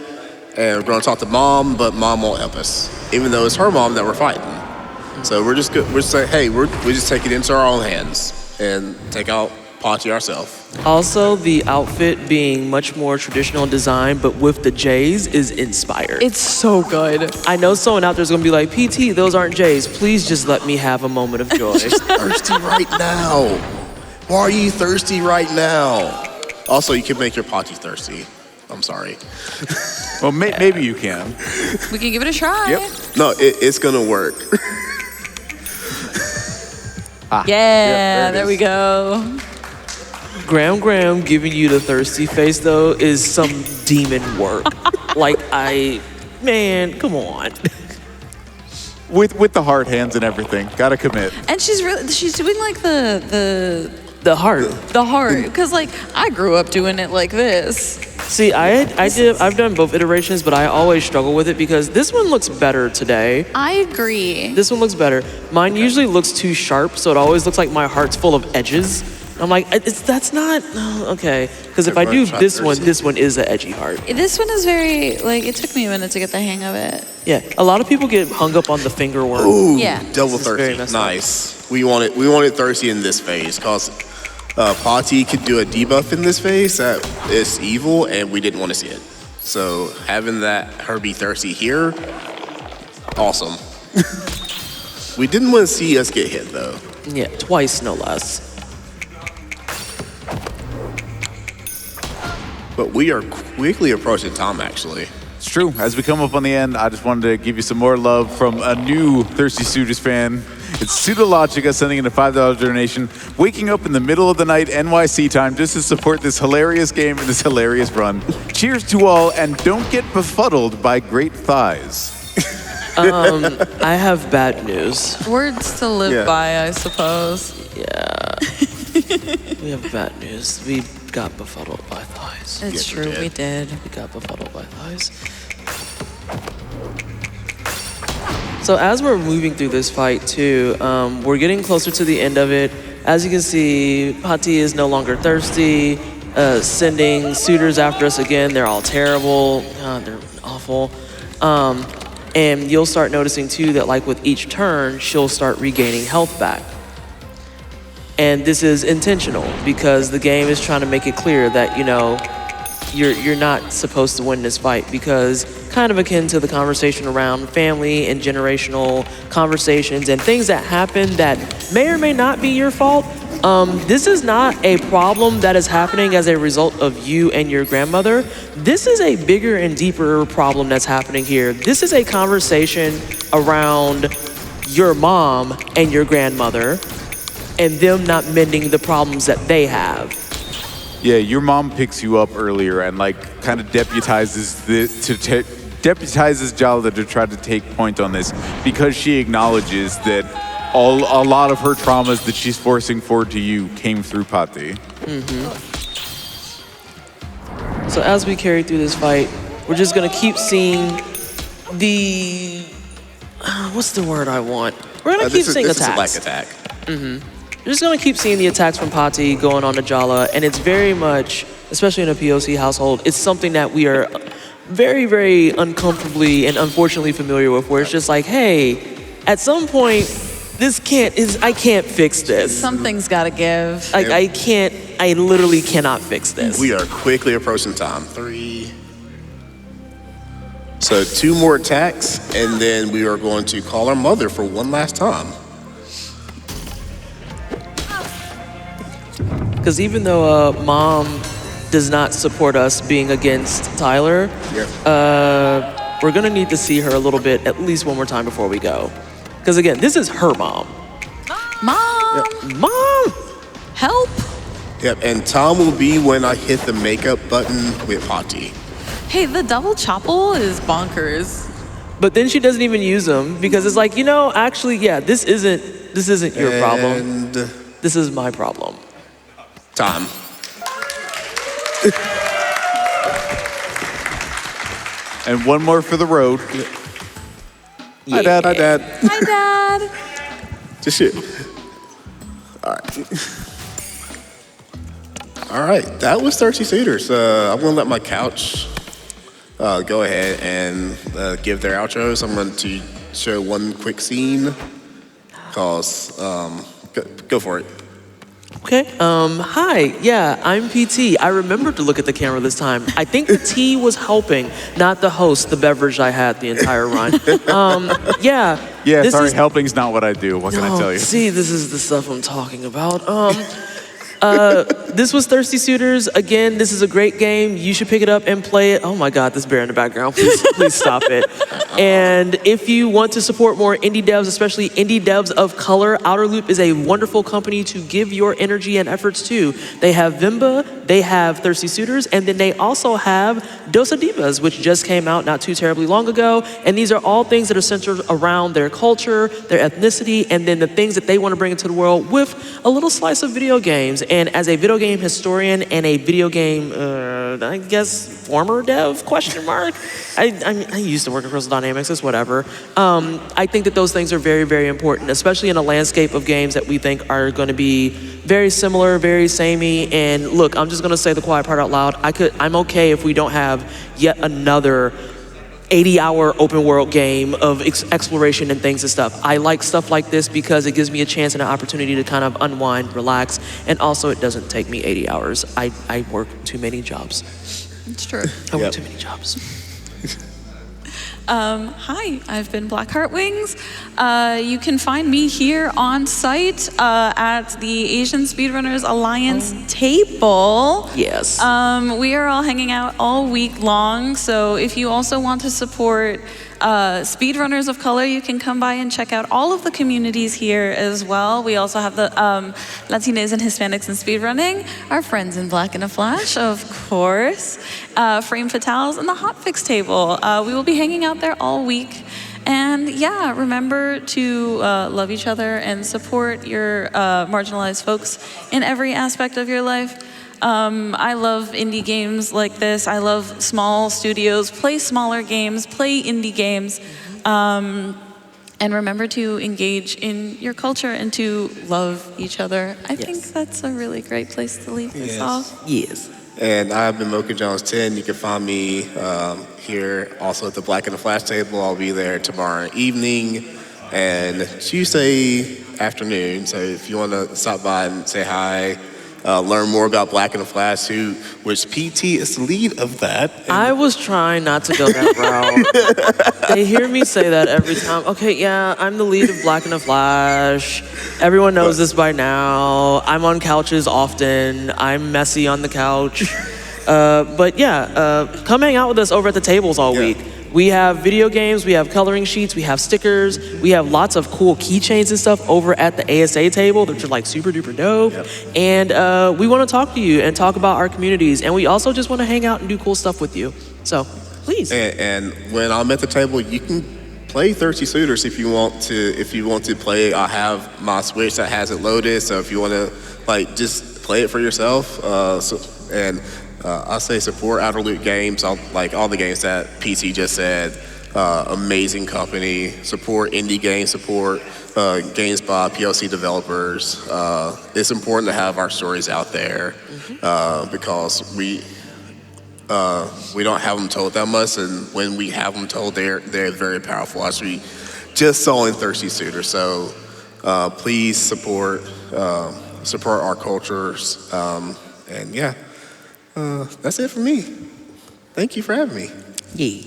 [SPEAKER 1] And we're going to talk to mom, but mom won't help us, even though it's her mom that we're fighting. So we're just we're saying, hey, we just take it into our own hands and take out Pati ourselves.
[SPEAKER 2] Also, the outfit being much more traditional design, but with the J's is inspired.
[SPEAKER 3] It's so good.
[SPEAKER 2] I know someone out there's gonna be like, PT, those aren't J's. Please just let me have a moment of joy.
[SPEAKER 1] Thirsty right now. Why are you thirsty right now? Also, you can make your Pati thirsty. I'm sorry.
[SPEAKER 4] Well, maybe you can.
[SPEAKER 3] We can give it a try.
[SPEAKER 4] Yep.
[SPEAKER 1] No, it's gonna work.
[SPEAKER 3] Yeah,
[SPEAKER 4] it
[SPEAKER 3] there
[SPEAKER 4] is.
[SPEAKER 3] we go.
[SPEAKER 2] Graham giving you the thirsty face though is some demon work. Man, come on.
[SPEAKER 4] With the hard hands and everything. Gotta commit.
[SPEAKER 3] And she's doing like
[SPEAKER 2] The heart.
[SPEAKER 3] the heart, because like I grew up doing it like this.
[SPEAKER 2] See, I've done both iterations, but I always struggle with it because this one looks better today.
[SPEAKER 3] I agree.
[SPEAKER 2] This one looks better. Mine usually looks too sharp, so it always looks like my heart's full of edges. I'm like, that's not okay. Because if I do this one is an edgy heart.
[SPEAKER 3] This one is very like it took me a minute to get the hang of it.
[SPEAKER 2] Yeah, a lot of people get hung up on the finger work.
[SPEAKER 1] Ooh,
[SPEAKER 3] Yeah.
[SPEAKER 1] double
[SPEAKER 2] This is very
[SPEAKER 1] thirsty.
[SPEAKER 2] messed up.
[SPEAKER 1] Nice. We wanted thirsty in this phase because Pati could do a debuff in this phase that is evil, and we didn't want to see it. So having her be thirsty here, awesome. We didn't want to see us get hit though.
[SPEAKER 2] Yeah, twice no less.
[SPEAKER 1] But we are quickly approaching Tom, actually.
[SPEAKER 4] It's true. As we come up on the end, I just wanted to give you some more love from a new Thirsty Suitors fan. It's Pseudologica sending in a $5 donation. Waking up in the middle of the night, NYC time, just to support this hilarious game and this hilarious run. Cheers to all, and don't get befuddled by great thighs.
[SPEAKER 2] I have bad news.
[SPEAKER 3] Words to live by, I suppose.
[SPEAKER 2] Yeah. We have bad news. We got befuddled by thighs.
[SPEAKER 3] It's true, we did.
[SPEAKER 2] We got befuddled by thighs. So as we're moving through this fight too, we're getting closer to the end of it. As you can see, Pati is no longer thirsty, sending suitors after us again. They're all terrible. They're awful. And you'll start noticing too that like with each turn, she'll start regaining health back. And this is intentional because the game is trying to make it clear that, you know, you're not supposed to win this fight, because kind of akin to the conversation around family and generational conversations and things that happen that may or may not be your fault. This is not a problem that is happening as a result of you and your grandmother. This is a bigger and deeper problem that's happening here. This is a conversation around your mom and your grandmother and them not mending the problems that they have.
[SPEAKER 4] Yeah, your mom picks you up earlier and like kind of deputizes Jalda to try to take point on this, because she acknowledges that a lot of her traumas that she's forcing forward to you came through Pati.
[SPEAKER 2] So as we carry through this fight, we're just gonna keep seeing the, what's the word I want? We're gonna keep seeing attacks.
[SPEAKER 1] This is a black attack.
[SPEAKER 2] We're just gonna keep seeing the attacks from Pati going on to Jala, and it's very much, especially in a POC household, it's something that we are very, very uncomfortably and unfortunately familiar with, where it's just like, hey, at some point, I can't fix this.
[SPEAKER 3] Something's gotta give.
[SPEAKER 2] I literally cannot fix this.
[SPEAKER 1] We are quickly approaching time. 3. So 2 more attacks, and then we are going to call our mother for one last time.
[SPEAKER 2] Because even though Mom does not support us being against Tyler, we're gonna need to see her a little bit, at least one more time before we go. Because again, this is her mom.
[SPEAKER 3] Mom!
[SPEAKER 2] Mom!
[SPEAKER 3] Help!
[SPEAKER 1] Yep, and Tom will be when I hit the makeup button with Pati.
[SPEAKER 3] Hey, the double chopple is bonkers.
[SPEAKER 2] But then she doesn't even use them, because it's like, you know, actually, yeah, this isn't your problem.
[SPEAKER 1] And
[SPEAKER 2] This is my problem.
[SPEAKER 1] Tom.
[SPEAKER 4] And one more for the road.
[SPEAKER 1] Hi, Dad. Hi, Dad.
[SPEAKER 3] Hi, Dad.
[SPEAKER 1] Just shit. All right. All right, that was Thirsty Suitors. I'm gonna let my couch go ahead and give their outros. I'm going to show one quick scene. Cause go for it.
[SPEAKER 2] Okay, hi, yeah, I'm PT. I remembered to look at the camera this time. I think the tea was helping, not the host, the beverage I had the entire run. Yeah.
[SPEAKER 4] Yeah, sorry, helping's not what I do. What can I tell you?
[SPEAKER 2] See, this is the stuff I'm talking about. This was Thirsty Suitors. Again, this is a great game. You should pick it up and play it. Oh my God, this bear in the background. Please stop it. And if you want to support more indie devs, especially indie devs of color, Outer Loop is a wonderful company to give your energy and efforts to. They have Vimba, they have Thirsty Suitors, and then they also have Dosa Divas, which just came out not too terribly long ago. And these are all things that are centered around their culture, their ethnicity, and then the things that they want to bring into the world with a little slice of video games. And as a video game historian and a video game, I guess, former dev, question mark? I used to work at Crystal Dynamics, it's whatever. I think that those things are very, very important, especially in a landscape of games that we think are going to be very similar, very samey. And look, I'm just going to say the quiet part out loud. I'm okay if we don't have yet another 80-hour open world game of exploration and things and stuff. I like stuff like this because it gives me a chance and an opportunity to kind of unwind, relax, and also it doesn't take me 80 hours. I work too many jobs.
[SPEAKER 3] It's true.
[SPEAKER 2] I work too many jobs.
[SPEAKER 3] Hi, I've been Blackheartwings. You can find me here on site at the Asian Speedrunners Alliance table.
[SPEAKER 2] Yes.
[SPEAKER 3] We are all hanging out all week long, so if you also want to support speedrunners of color, you can come by and check out all of the communities here as well. We also have the Latinas and Hispanics in speedrunning, our friends in Black in a Flash, of course, Frame Fatales, and the Hotfix table. We will be hanging out there all week. And yeah, remember to love each other and support your marginalized folks in every aspect of your life. I love indie games like this. I love small studios. Play smaller games, play indie games. And remember to engage in your culture and to love each other. I think that's a really great place to leave this off.
[SPEAKER 2] Yes.
[SPEAKER 1] And I've been Mochajones10. You can find me here also at the Black in the Flash table. I'll be there tomorrow evening and Tuesday afternoon. So if you want to stop by and say hi, learn more about Black in the Flash, which PT is the lead of that.
[SPEAKER 2] I was trying not to go that route. They hear me say that every time. Okay, yeah, I'm the lead of Black in the Flash. Everyone knows this by now. I'm on couches often. I'm messy on the couch. But yeah, come hang out with us over at the tables all week. We have video games, we have coloring sheets, we have stickers, we have lots of cool keychains and stuff over at the ASA table, which are like super duper dope. And we want to talk to you and talk about our communities. And we also just want to hang out and do cool stuff with you. So please.
[SPEAKER 1] And when I'm at the table, you can play Thirsty Suitors if you want to. If you want to play, I have my Switch that has it loaded. So if you want to just play it for yourself. I say support Outer Loop Games, like all the games that PC just said. Amazing company. Support indie games, support games by PLC developers. It's important to have our stories out there because we don't have them told that much, and when we have them told, they're very powerful, as we just saw in Thirsty Suitors. So please support our cultures, and yeah. That's it for me. Thank you for having me.
[SPEAKER 2] Yeah.